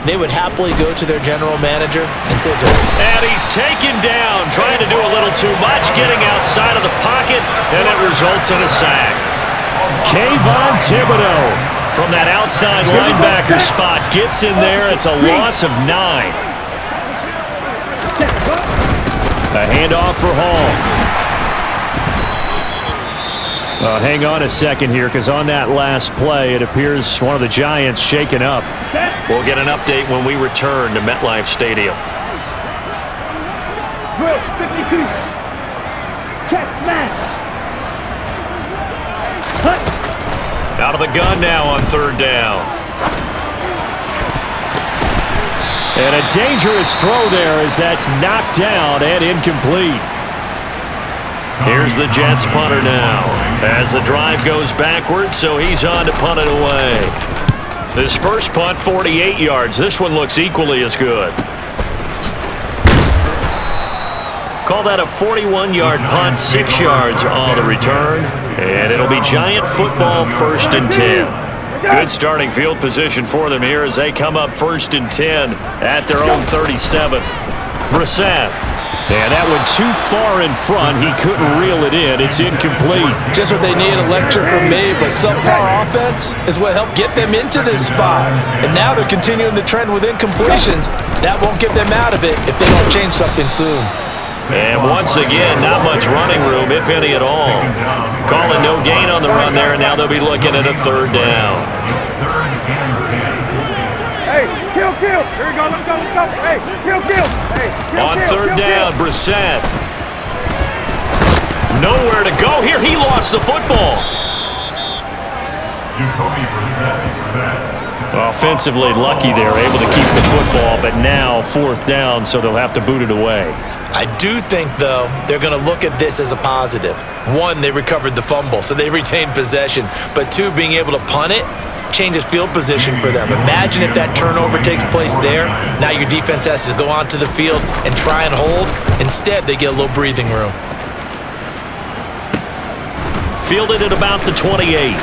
S3: they would happily go to their general manager and say so.
S4: And he's taken down, trying to do a little too much, getting outside of the pocket, and it results in a sack. Kayvon Thibodeau from that outside linebacker spot gets in there. It's a loss of 9. A handoff for Hall. Hang on a second here, because on that last play, it appears one of the Giants shaken up. We'll get an update when we return to MetLife Stadium.
S6: Drill 52. Check match. Hut.
S4: Out of the gun now on third down. And a dangerous throw there as that's knocked down and incomplete. Here's the Jets punter now as the drive goes backwards, so he's on to punt it away. This first punt, 48 yards. This one looks equally as good. Call that a 41-yard punt, 6 yards on the return. And it'll be Giant football, first and 10. Good starting field position for them here as they come up first and 10 at their own 37. B.R.E.D. And that one too far in front. He couldn't reel it in. It's incomplete.
S3: Just what they need, a lecture from me, but subpar offense is what helped get them into this spot. And now they're continuing the trend with incompletions. That won't get them out of it if they don't change something soon.
S4: And once again, not much running room, if any at all. Calling no gain on the run there, and now they'll be looking at a third down.
S6: Hey, kill. Here we go, let's go. Hey, kill. Hey, kill.
S4: On third down, B.R.E.D. Nowhere to go here. He lost the football. Offensively lucky there, able to keep the football, but now fourth down, so they'll have to boot it away.
S3: I do think, though, they're going to look at this as a positive. 1, they recovered the fumble, so they retained possession. But 2, being able to punt it, changes field position for them. Imagine if that turnover takes place there. Now your defense has to go onto the field and try and hold. Instead, they get a little breathing room.
S2: Fielded at about the 28.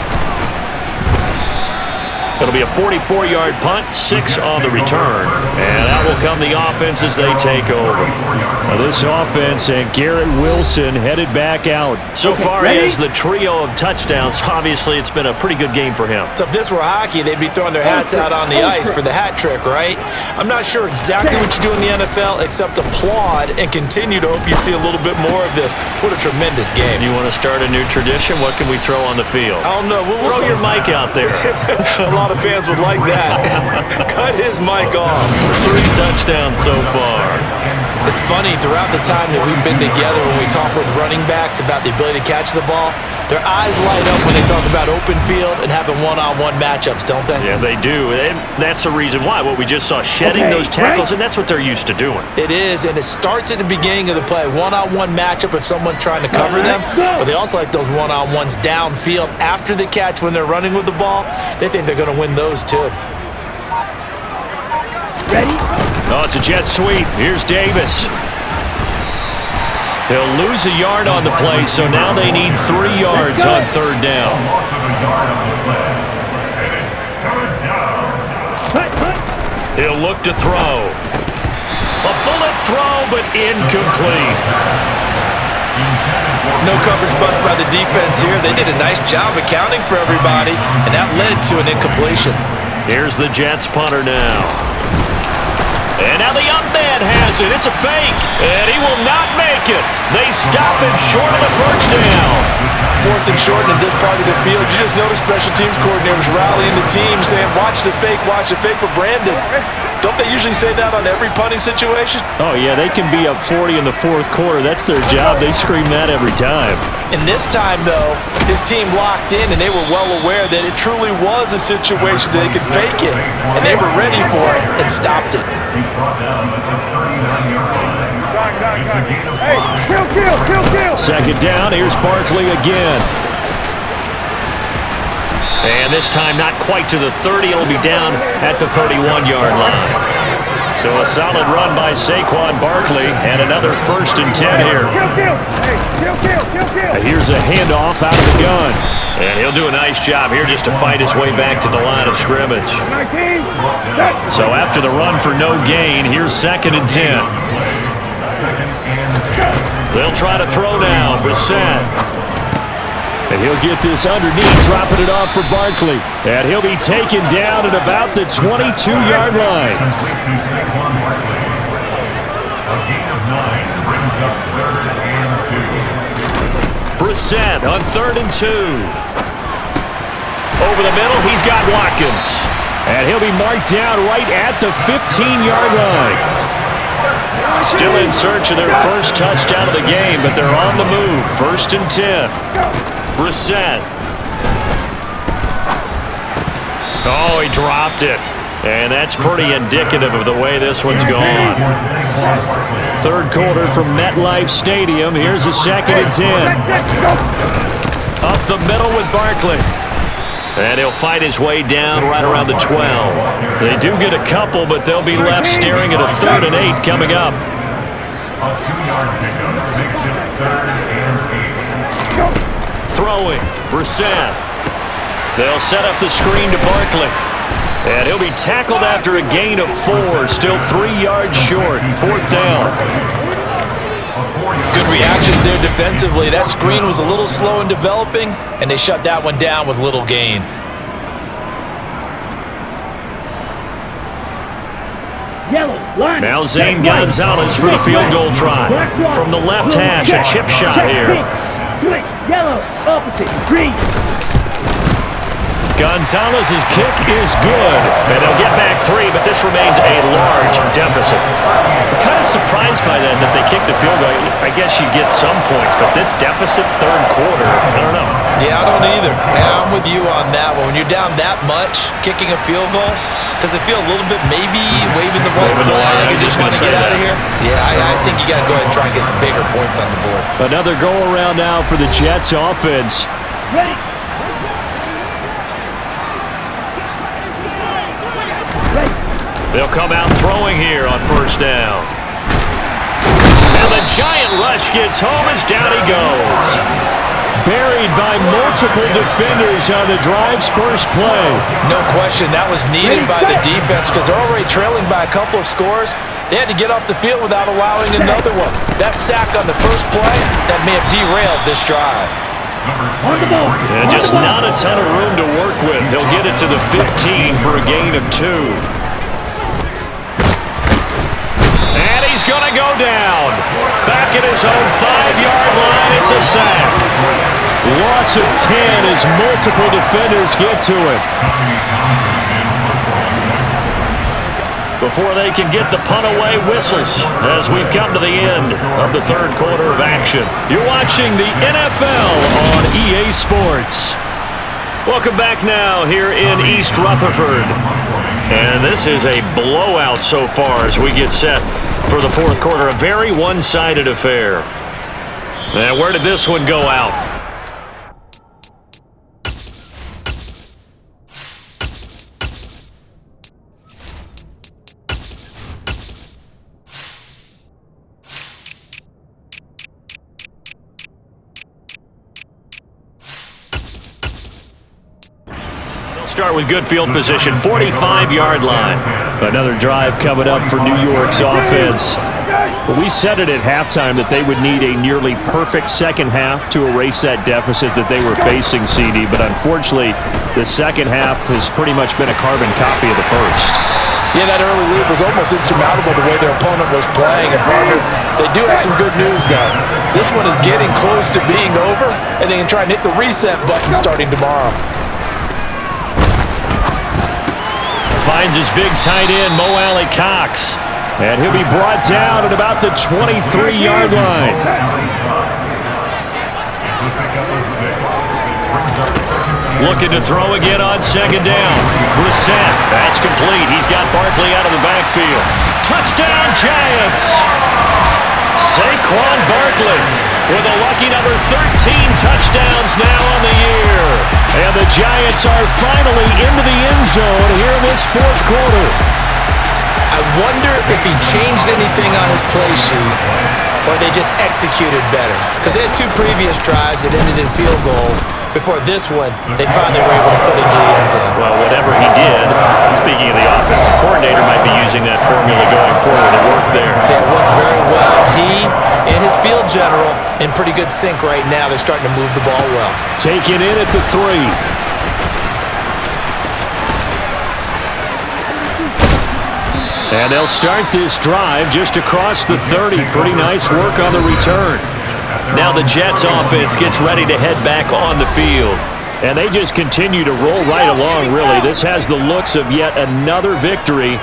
S2: It'll be a 44-yard punt, 6 on the return. And out will come the offense as they take over.
S4: Now this offense and B.R.E.D headed back out.
S2: So far as the trio of touchdowns, obviously it's been a pretty good game for him.
S3: So if this were hockey, they'd be throwing their hats out on the ice for the hat trick, right? I'm not sure exactly what you do in the NFL except applaud and continue to hope you see a little bit more of this. What a tremendous game.
S2: You want to start a new tradition? What can we throw on the field?
S3: I don't know. We'll
S2: throw your mic out there.
S3: A lot of fans would like that. Cut his mic off.
S2: 3 touchdowns so far.
S3: It's funny, throughout the time that we've been together, when we talk with running backs about the ability to catch the ball, their eyes light up when they talk about open field and having one-on-one matchups, don't they?
S2: Yeah, they do. And that's the reason why. What we just saw, shedding those tackles, and that's what they're used to doing.
S3: It is, and it starts at the beginning of the play. One-on-one matchup if someone's trying to cover them, but they also like those one-on-ones downfield after the catch when they're running with the ball. They think they're going to win those too.
S4: Ready?
S2: Oh, it's a jet sweep. Here's Davis. They'll lose a yard on the play, so now they need 3 yards on 3rd down. He'll look to throw. A bullet throw, but incomplete.
S3: No coverage bust by the defense here. They did a nice job accounting for everybody, and that led to an incompletion.
S2: Here's the Jets punter now. And now the young man has it. It's a fake, and he will not make it. They stop him short of the 1st down.
S3: 4th and short in this part of the field. You just notice special teams coordinators rallying the team saying, watch the fake, but Brandon, don't they usually say that on every punting situation?
S4: Oh, yeah, they can be up 40 in the 4th quarter. That's their job. They scream that every time.
S3: And this time, though, his team locked in, and they were well aware that it truly was a situation that they could fake it, and they were ready for it and stopped it.
S5: He's brought down at the 39-yard line.
S6: Hey, kill.
S4: 2nd down, here's B.R.E.D again.
S2: And this time not quite to the 30. It'll be down at the 31-yard line. So a solid run by Saquon Barkley and another 1st and 10 here.
S6: Kill.
S4: Here's a handoff out of the gun.
S2: And he'll do a nice job here just to fight his way back to the line of scrimmage.
S6: 19.
S2: So after the run for no gain, here's 2nd and 10. They'll try to throw now. B.R.E.D.
S4: And he'll get this underneath, dropping it off for Barkley. And he'll be taken down at about the 22-yard line.
S5: A gain of 9 brings up 3rd and 2.
S2: B.R.E.D on 3rd and 2. Over the middle, he's got Watkins.
S4: And he'll be marked down right at the 15-yard line.
S2: Still in search of their 1st touchdown of the game, but they're on the move. 1st and 10. B.R.E.D. Oh, he dropped it. And that's pretty indicative of the way this one's gone.
S4: 3rd quarter from MetLife Stadium. Here's a 2nd and 10.
S2: Up the middle with Barkley. And he'll fight his way down right around the 12. They do get a couple, but they'll be left staring at a 3rd and 8 coming up.
S5: A 2-yard pickup makes it 3rd and 8.
S2: Throwing, B.R.E.D. They'll set up the screen to Barkley. And he'll be tackled after a gain of 4, still 3 yards short, 4th down.
S3: Good reactions there defensively. That screen was a little slow in developing, and they shut that one down with little gain.
S2: Now Zane Gonzalez for the field goal try. From the left hash, a chip shot here.
S6: Yellow, opposite, green.
S2: Gonzalez's kick is good, and they'll get back 3, but this remains a large deficit. I'm kind of surprised by that they kicked the field goal. I guess you get some points, but this deficit 3rd quarter, I don't know.
S3: Yeah, I don't either. Yeah, I'm with you on that one. When you're down that much, kicking a field goal, does it feel a little bit maybe waving the white flag and just want to get out of here? Yeah, I think you got to go ahead and try and get some bigger points on the board.
S4: Another go around now for the Jets offense.
S6: Ready.
S2: They'll come out throwing here on first down. And the giant rush gets home as down he goes.
S4: Buried by multiple defenders on the drive's first play.
S3: No question, that was needed by the defense because they're already trailing by a couple of scores. They had to get off the field without allowing another one. That sack on the first play, that may have derailed this drive.
S2: And just not a ton of room to work with. He'll get it to the 15 for a gain of 2. And he's going to go down. Back at his own 5-yard line, it's a sack.
S4: Loss of 10 as multiple defenders get to it.
S2: Before they can get the punt away, whistles as we've come to the end of the third quarter of action. You're watching the NFL on EA Sports. Welcome back now here in East Rutherford. And this is a blowout so far as we get set for the fourth quarter. A very one-sided affair. And where did this one go out? Start with good field position, 45-yard line.
S4: Another drive coming up for New York's offense. We said it at halftime that they would need a nearly perfect second half to erase that deficit that they were facing, CD, but unfortunately, the second half has pretty much been a carbon copy of the first.
S3: Yeah, that early lead was almost insurmountable the way their opponent was playing. And partner, they do have some good news, though. This one is getting close to being over, and they can try and hit the reset button starting tomorrow.
S2: Finds his big tight end, Mo Alley Cox.
S4: And he'll be brought down at about the 23-yard line.
S2: Looking to throw again on second down. Brissett, that's complete. He's got Barkley out of the backfield. Touchdown, Giants! Saquon Barkley with a lucky number 13 touchdowns now on the year.
S4: And the Giants are finally into the end zone here in this fourth quarter.
S3: I wonder if he changed anything on his play sheet or they just executed better. Because they had 2 previous drives that ended in field goals. Before this one, they finally were able to put into the end zone.
S2: Well, whatever he did, speaking of the offensive coordinator, might be using that formula going forward. It worked there.
S3: That worked very well. He and his field general in pretty good sync right now. They're starting to move the ball well.
S4: Taken in at the 3. And they'll start this drive just across the 30. Pretty nice work on the return.
S2: Now the Jets offense gets ready to head back on the field.
S4: And they just continue to roll right along, really. This has the looks of yet another victory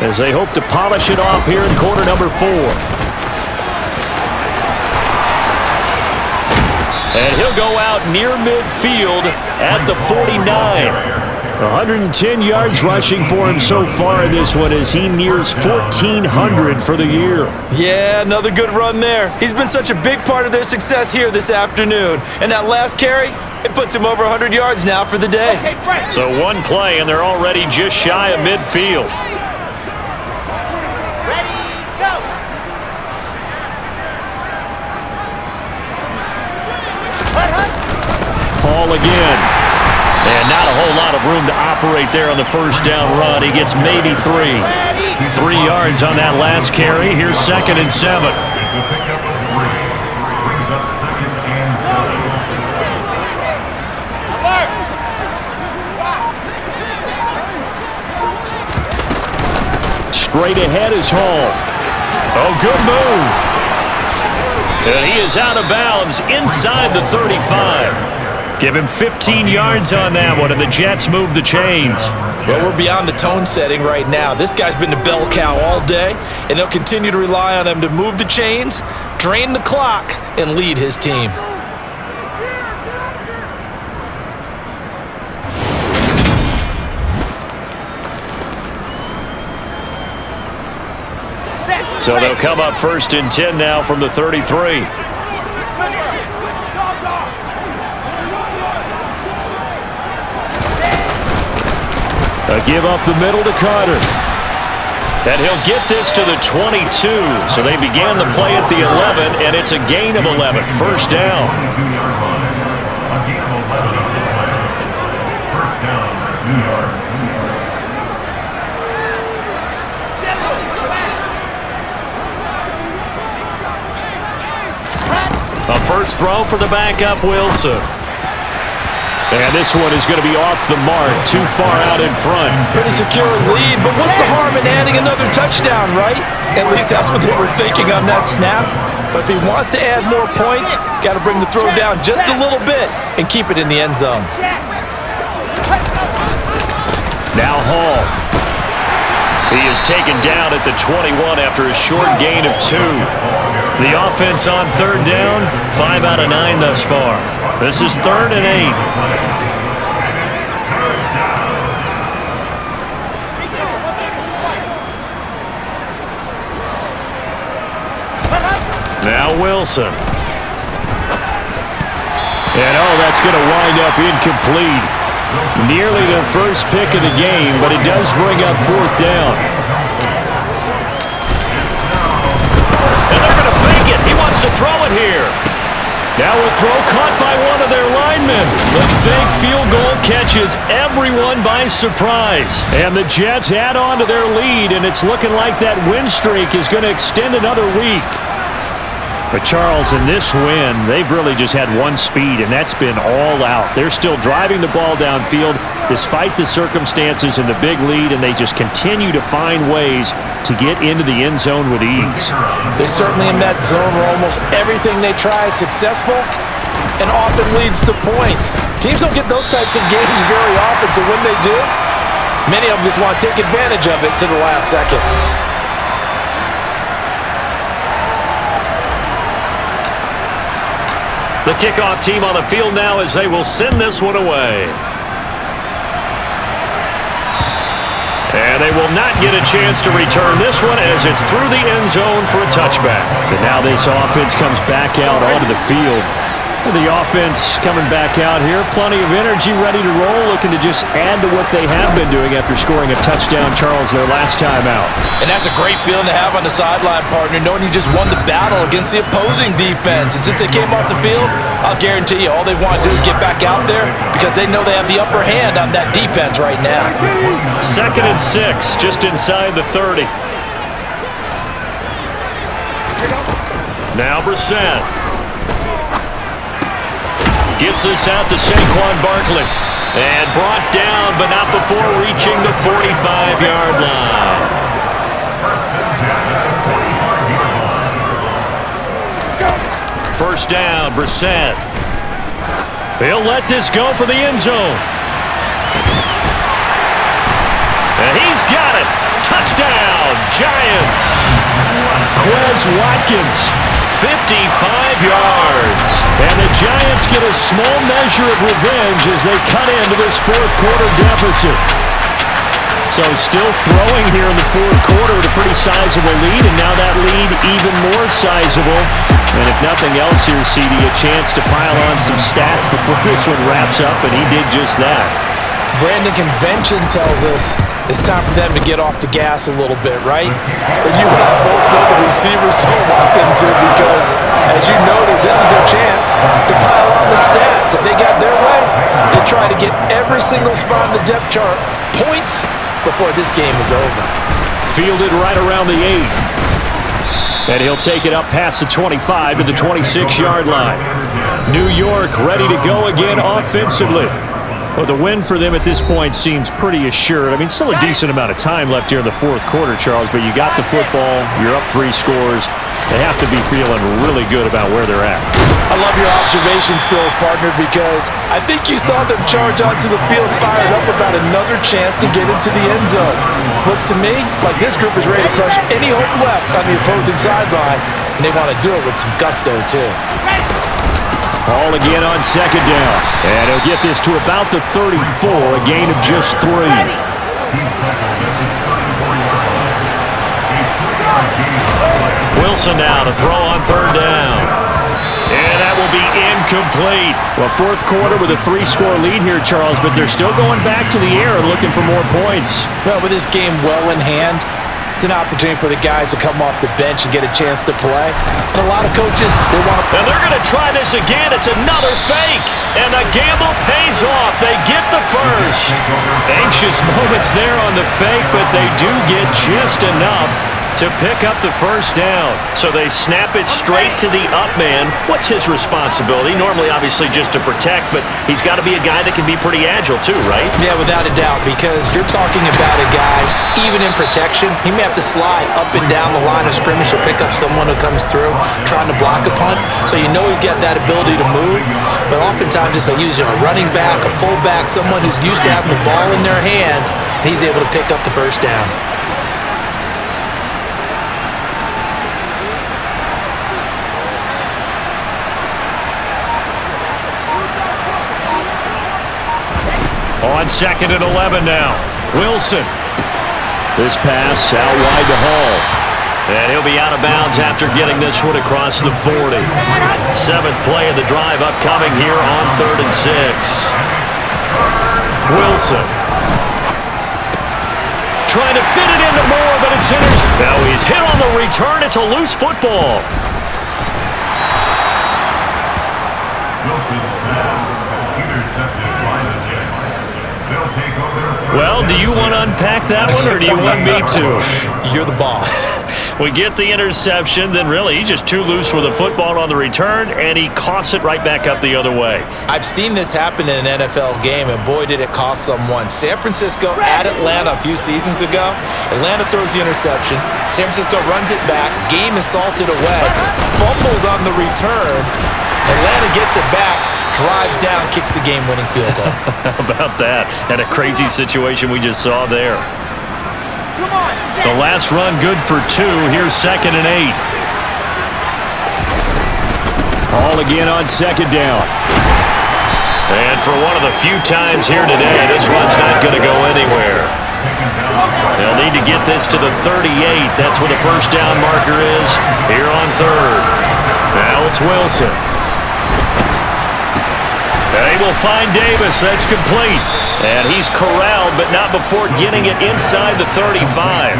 S4: as they hope to polish it off here in quarter number 4. And he'll go out near midfield at the 49. 110 yards rushing for him so far in this one as he nears 1,400 for the year.
S3: Yeah, another good run there. He's been such a big part of their success here this afternoon. And that last carry, it puts him over 100 yards now for the day.
S2: So one play, and they're already just shy of midfield.
S8: Ready, go!
S2: Paul again. And not a whole lot of room to operate there on the first down run. He gets maybe 3. 3 yards on that last carry. Here's 2nd and 7.
S5: Brings up 2nd and 7.
S4: Straight ahead is Hall.
S2: Oh, good move. And he is out of bounds inside the 35. Give him 15 yards on that one, and the Jets move the chains.
S3: Well, we're beyond the tone setting right now. This guy's been the bell cow all day, and they'll continue to rely on him to move the chains, drain the clock, and lead his team.
S2: So they'll come up 1st and 10 now from the 33.
S4: A give up the middle to Carter.
S2: And he'll get this to the 22. So they began the play at the 11, and it's a gain of 11. First down.
S5: A gain of 11 of the play. First down, New York.
S2: A first throw for the backup, Wilson.
S4: And this one is going to be off the mark, too far out in front.
S3: Pretty secure lead, but what's the harm in adding another touchdown, right? At least that's what they were thinking on that snap. But if he wants to add more points, got to bring the throw down just a little bit and keep it in the end zone.
S2: Now Hall. He is taken down at the 21 after a short gain of 2. The offense on third down, 5 out of 9 thus far. This is 3rd and 8. Now Wilson.
S4: And that's going to wind up incomplete. Nearly the first pick of the game, but it does bring up 4th down.
S2: And they're going to fake it. He wants to throw it here. Now a throw caught by one of their linemen. The fake field goal catches everyone by surprise.
S4: And the Jets add on to their lead, and it's looking like that win streak is going to extend another week. But Charles, in this win, they've really just had one speed, and that's been all out. They're still driving the ball downfield despite the circumstances and the big lead, and they just continue to find ways to get into the end zone with ease.
S3: They're certainly in that zone where almost everything they try is successful and often leads to points. Teams don't get those types of games very often, so when they do, many of them just want to take advantage of it to the last second.
S2: The kickoff team on the field now as they will send this one away. And they will not get a chance to return this one as it's through the end zone for a touchback.
S4: And now this offense comes back out onto the field. The offense coming back out here, plenty of energy, ready to roll, looking to just add to what they have been doing after scoring a touchdown, Charles, their last time out.
S3: And that's a great feeling to have on the sideline, partner, knowing you just won the battle against the opposing defense. And since they came off the field, I'll guarantee you all they want to do is get back out there because they know they have the upper hand on that defense right now.
S2: 2nd and 6, just inside the 30. Now Brissett. Gets this out to Saquon Barkley. And brought down, but not before reaching the 45-yard line. First down, Brissett. He'll let this go for the end zone. And he's got it. Touchdown, Giants.
S4: Quez Watkins.
S2: 55 yards.
S4: And the Giants get a small measure of revenge as they cut into this 4th quarter deficit. So still throwing here in the 4th quarter with a pretty sizable lead, and now that lead even more sizable. And if nothing else here, CD, a chance to pile on some stats before this one wraps up, and he did just that.
S3: Brandon, convention tells us it's time for them to get off the gas a little bit, right? But you and I both know the receivers don't want them to because, as you noted, this is their chance to pile on the stats. If they got their way, they try to get every single spot in the depth chart points before this game is over.
S4: Fielded right around the 8. And he'll take it up past the 25 to the 26-yard line. New York ready to go again offensively. Well, the win for them at this point seems pretty assured. I mean, still a decent amount of time left here in the 4th quarter, Charles, but you got the football, you're up 3 scores. They have to be feeling really good about where they're at.
S3: I love your observation skills, partner, because I think you saw them charge onto the field fired up about another chance to get into the end zone. Looks to me like this group is ready to crush any hope left on the opposing sideline, and they want to do it with some gusto, too.
S4: All again on 2nd down. And he'll get this to about the 34, a gain of just 3.
S2: Wilson now to throw on 3rd down. And that will be incomplete.
S4: Well, 4th quarter with a 3-score lead here, Charles, but they're still going back to the air and looking for more points.
S3: Well, with this game well in hand, It's an opportunity for the guys to come off the bench and get a chance to play. And a lot of coaches, they want to...
S2: And they're going to try this again. It's another fake. And the gamble pays off. They get the first. Anxious moments there on the fake, but they do get just enough to pick up the first down. So they snap it straight to the up man. What's his responsibility? Normally, obviously, just to protect, but he's got to be a guy that can be pretty agile too, right?
S3: Yeah, without a doubt, because you're talking about a guy, even in protection, he may have to slide up and down the line of scrimmage to pick up someone who comes through trying to block a punt. So you know he's got that ability to move, but oftentimes just using a running back, a fullback, someone who's used to having the ball in their hands, and he's able to pick up the first down.
S2: On 2nd and 11 now. Wilson. This pass out wide to Hall. And he'll be out of bounds after getting this one across the 40. 7th play of the drive upcoming here on 3rd and 6. Wilson. Trying to fit it into Moore, but it's intercepted. Now he's hit on the return. It's a loose football.
S5: Wilson's pass intercepted by the Jets. They'll take over.
S2: Well, do you want to unpack that one, or do you want me to?
S3: You're the boss.
S2: We get the interception, then really he's just too loose with the football on the return, and he coughs it right back up the other way.
S3: I've seen this happen in an NFL game, and boy, did it cost someone. San Francisco at Atlanta a few seasons ago. Atlanta throws the interception. San Francisco runs it back. Game is salted away. Fumbles on the return. Atlanta gets it back. Drives down, kicks the game-winning field goal.
S2: How about that? And a crazy situation we just saw there. The last run good for 2. Here's 2nd and 8.
S4: Hall again on 2nd down.
S2: And for one of the few times here today, this one's not going to go anywhere. They'll need to get this to the 38. That's where the first down marker is here on 3rd. Now it's Wilson. They will find Davis. That's complete. And he's corralled, but not before getting it inside the 35.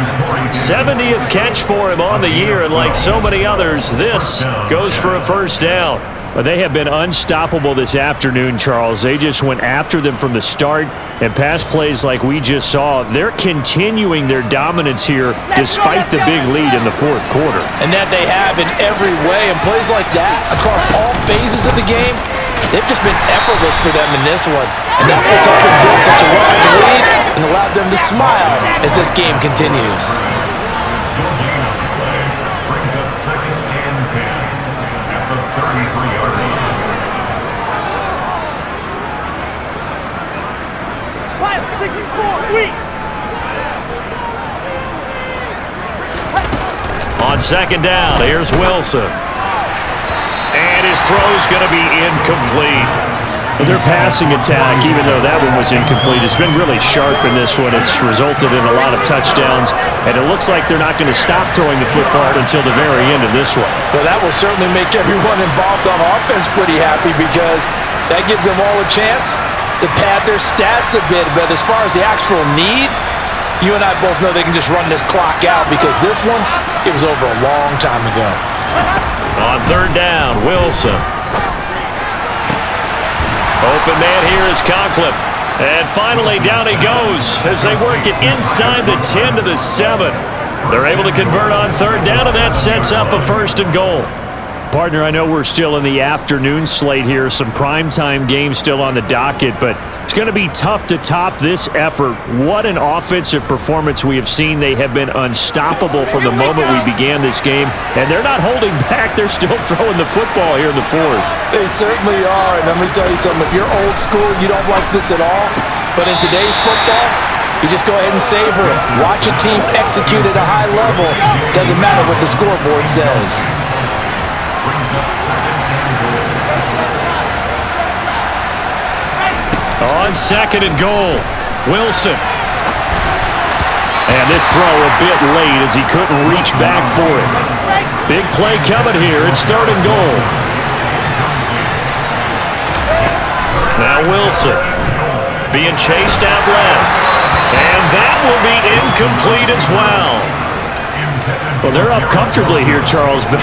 S2: 70th catch for him on the year, and like so many others, this goes for a first down.
S4: Well, they have been unstoppable this afternoon, Charles. They just went after them from the start, and pass plays like we just saw, they're continuing their dominance here despite the big lead in the 4th quarter.
S3: And that they have in every way, and plays like that across all phases of the game, they've just been effortless for them in this one. And that's what's helped them build such a large lead and allowed them to smile as this game continues.
S5: Brings up 2nd and 10 at the 33-yard line.
S6: 5-64, weak.
S2: On 2nd down, here's Wilson. And his throw's going to be incomplete.
S4: But their passing attack, even though that one was incomplete, has been really sharp in this one. It's resulted in a lot of touchdowns, and it looks like they're not going to stop throwing the football until the very end of this one.
S3: Well, that will certainly make everyone involved on offense pretty happy, because that gives them all a chance to pad their stats a bit. But as far as the actual need, you and I both know they can just run this clock out, because this one, it was over a long time ago.
S2: On 3rd down, Wilson. Open man here is Conklin. And finally, down he goes as they work it inside the 10 to the 7. They're able to convert on 3rd down, and that sets up a 1st and goal.
S4: Partner, I know we're still in the afternoon slate here. Some primetime games still on the docket, but it's going to be tough to top this effort. What an offensive performance we have seen. They have been unstoppable from the moment we began this game, and they're not holding back. They're still throwing the football here in the 4th.
S3: They certainly are, and let me tell you something. If you're old school, you don't like this at all, but in today's football, you just go ahead and savor it. Watch a team execute at a high level. Doesn't matter what the scoreboard says.
S2: On 2nd and goal, Wilson. And this throw a bit late as he couldn't reach back for it. Big play coming here. It's 3rd and goal. Now Wilson being chased out left. And that will be incomplete as well.
S4: Well, they're up comfortably here, Charles, but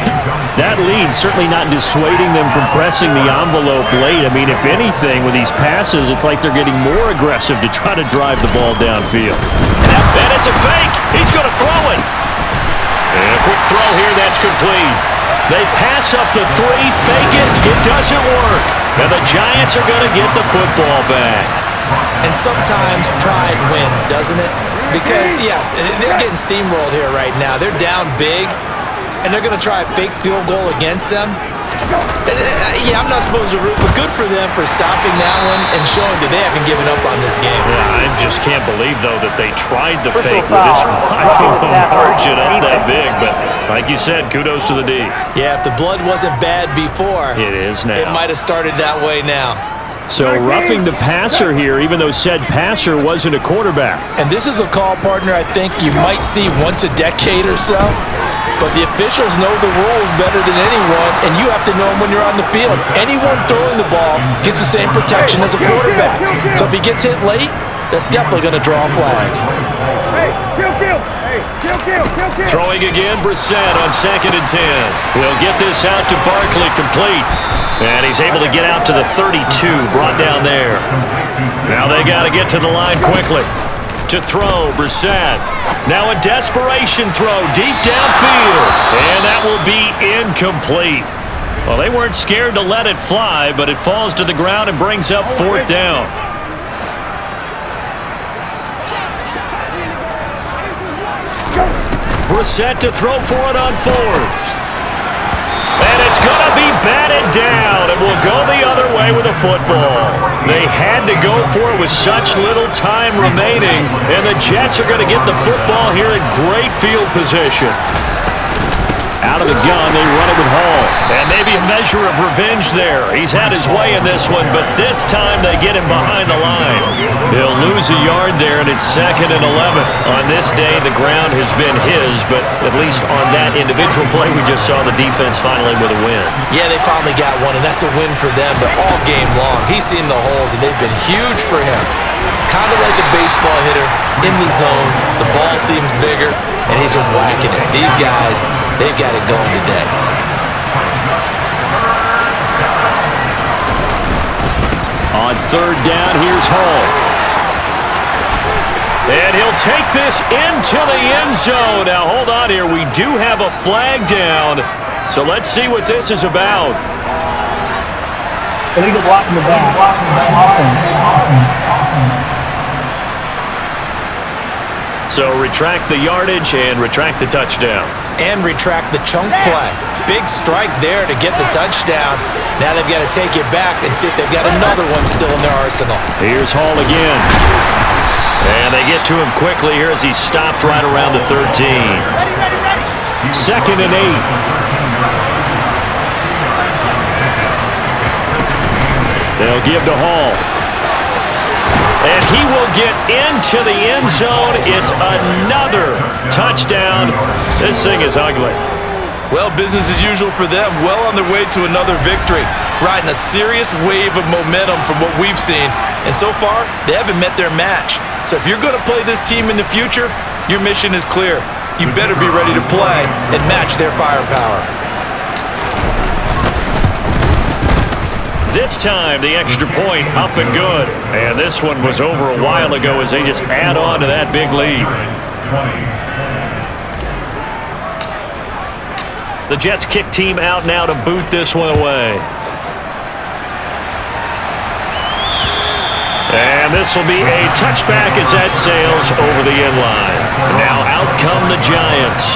S4: that lead certainly not dissuading them from pressing the envelope late. I mean, if anything, with these passes, it's like they're getting more aggressive to try to drive the ball downfield.
S2: And it's a fake. He's going to throw it. And a quick throw here, that's complete. They pass up the three, fake it. It doesn't work. And the Giants are going to get the football back.
S3: And sometimes pride wins, doesn't it? Because, yes, they're getting steamrolled here right now. They're down big, and they're going to try a fake field goal against them. Yeah, I'm not supposed to root, but good for them for stopping that one and showing that they haven't given up on this game.
S2: Yeah, I just can't believe, though, that they tried the fake with this wide of a margin up that big. But like you said, kudos to the D.
S3: Yeah, if the blood wasn't bad before,
S2: it is now.
S3: It might have started that way now.
S4: So roughing the passer here, even though said passer wasn't a quarterback.
S3: And this is a call, partner, I think you might see once a decade or so. But the officials know the rules better than anyone, and you have to know them when you're on the field. Anyone throwing the ball gets the same protection as a quarterback. So if he gets hit late, that's definitely going to draw a flag.
S2: Throwing again, Brissett on 2nd and 10. He'll get this out to Barkley, complete. And he's able to get out to the 32, brought down there. Now they got to get to the line quickly. To throw, Brissett. Now a desperation throw deep downfield. And that will be incomplete. Well, they weren't scared to let it fly, but it falls to the ground and brings up 4th down. Brissett to throw for it on 4th. And it's going to be batted down, and will go the other way with a football. They had to go for it with such little time remaining, and the Jets are going to get the football here in great field position.
S4: Out of the gun, they run it with Hall.
S2: And maybe a measure of revenge there. He's had his way in this one, but this time they get him behind the line. He'll lose a yard there, and it's 2nd and 11. On this day, the ground has been his, but at least on that individual play, we just saw the defense finally with a win.
S3: Yeah, they finally got one, and that's a win for them, but all game long, he's seen the holes, and they've been huge for him. Kind of like a baseball hitter in the zone. The ball seems bigger, and he's just whacking it. These guys, they've got it going today.
S4: On 3rd down, here's Hall.
S2: And he'll take this into the end zone. Now, hold on here. We do have a flag down, so let's see what this is about.
S8: Illegal blocking the back. Offense.
S2: So retract the yardage and retract the touchdown.
S3: And retract the chunk play. Big strike there to get the touchdown. Now they've got to take it back and see if they've got another one still in their arsenal.
S4: Here's Hall again.
S2: And they get to him quickly here as he stopped right around the 13.
S4: 2nd and 8. They'll give to Hall.
S2: And he will get into the end zone. It's another touchdown. This thing is ugly.
S3: Well, business as usual for them. Well on their way to another victory. Riding a serious wave of momentum from what we've seen. And so far, they haven't met their match. So if you're going to play this team in the future, your mission is clear. You better be ready to play and match their firepower.
S2: This time, the extra point up and good. And this one was over a while ago as they just add on to that big lead. The Jets kick team out now to boot this one away. And this will be a touchback as that sails over the end line. Now out come the Giants.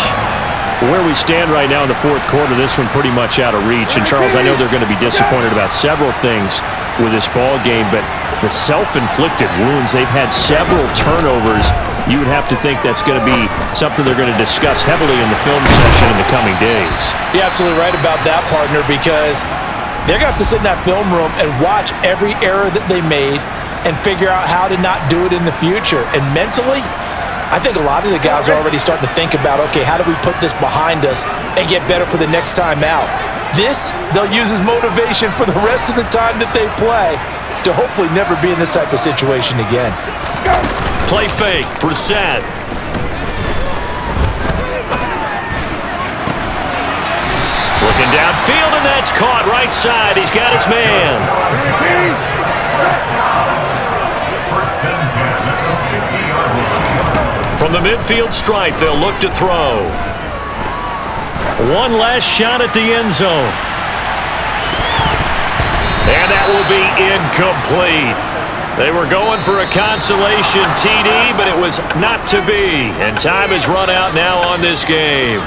S4: Where we stand right now in the 4th quarter, this one pretty much out of reach. And, Charles, I know they're going to be disappointed about several things with this ball game, but the self-inflicted wounds, they've had several turnovers. You would have to think that's going to be something they're going to discuss heavily in the film session in the coming days.
S3: You're absolutely right about that, partner, because they're going to have to sit in that film room and watch every error that they made and figure out how to not do it in the future. And mentally, I think a lot of the guys are already starting to think about, okay, how do we put this behind us and get better for the next time out? This, they'll use as motivation for the rest of the time that they play to hopefully never be in this type of situation again.
S2: Play fake, Brissett. Looking downfield, and that's caught right side. He's got his man. From the midfield stripe, they'll look to throw. One last shot at the end zone. And that will be incomplete. They were going for a consolation TD, but it was not to be. And time has run out now on this game.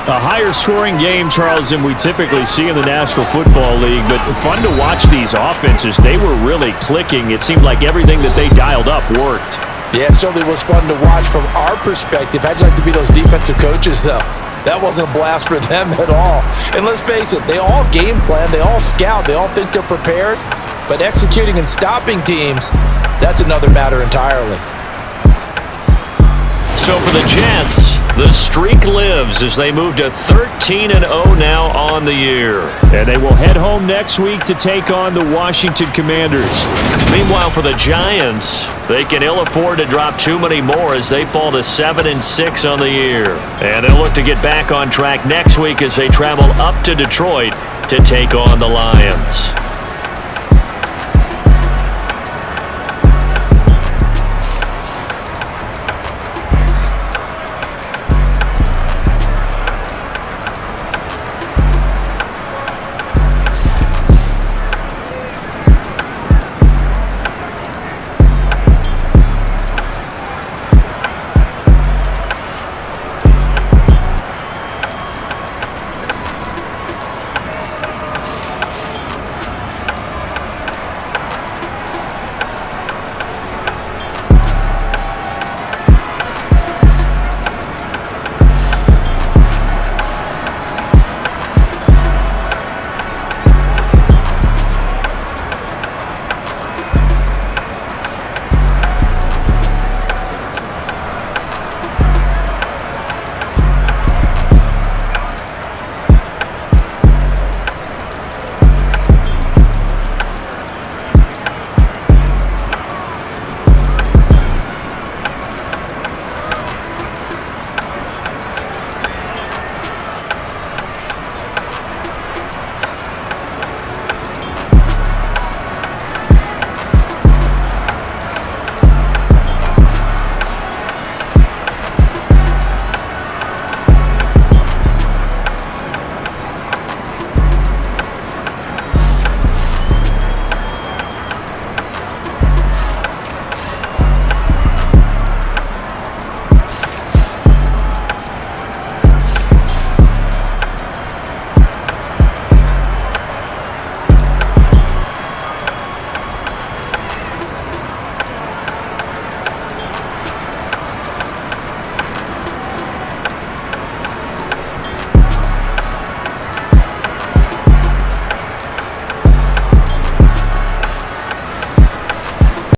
S4: A higher scoring game, Charles, than we typically see in the National Football League, but fun to watch these offenses. They were really clicking. It seemed like everything that they dialed up worked.
S3: Yeah, it certainly was fun to watch from our perspective. How'd you like to be those defensive coaches, though? That wasn't a blast for them at all. And let's face it, they all game plan, they all scout, they all think they're prepared, but executing and stopping teams, that's another matter entirely.
S2: So for the Jets, the streak lives as they move to 13-0 now on the year.
S4: And they will head home next week to take on the Washington Commanders.
S2: Meanwhile, for the Giants, they can ill afford to drop too many more as they fall to 7-6 on the year. And they'll look to get back on track next week as they travel up to Detroit to take on the Lions.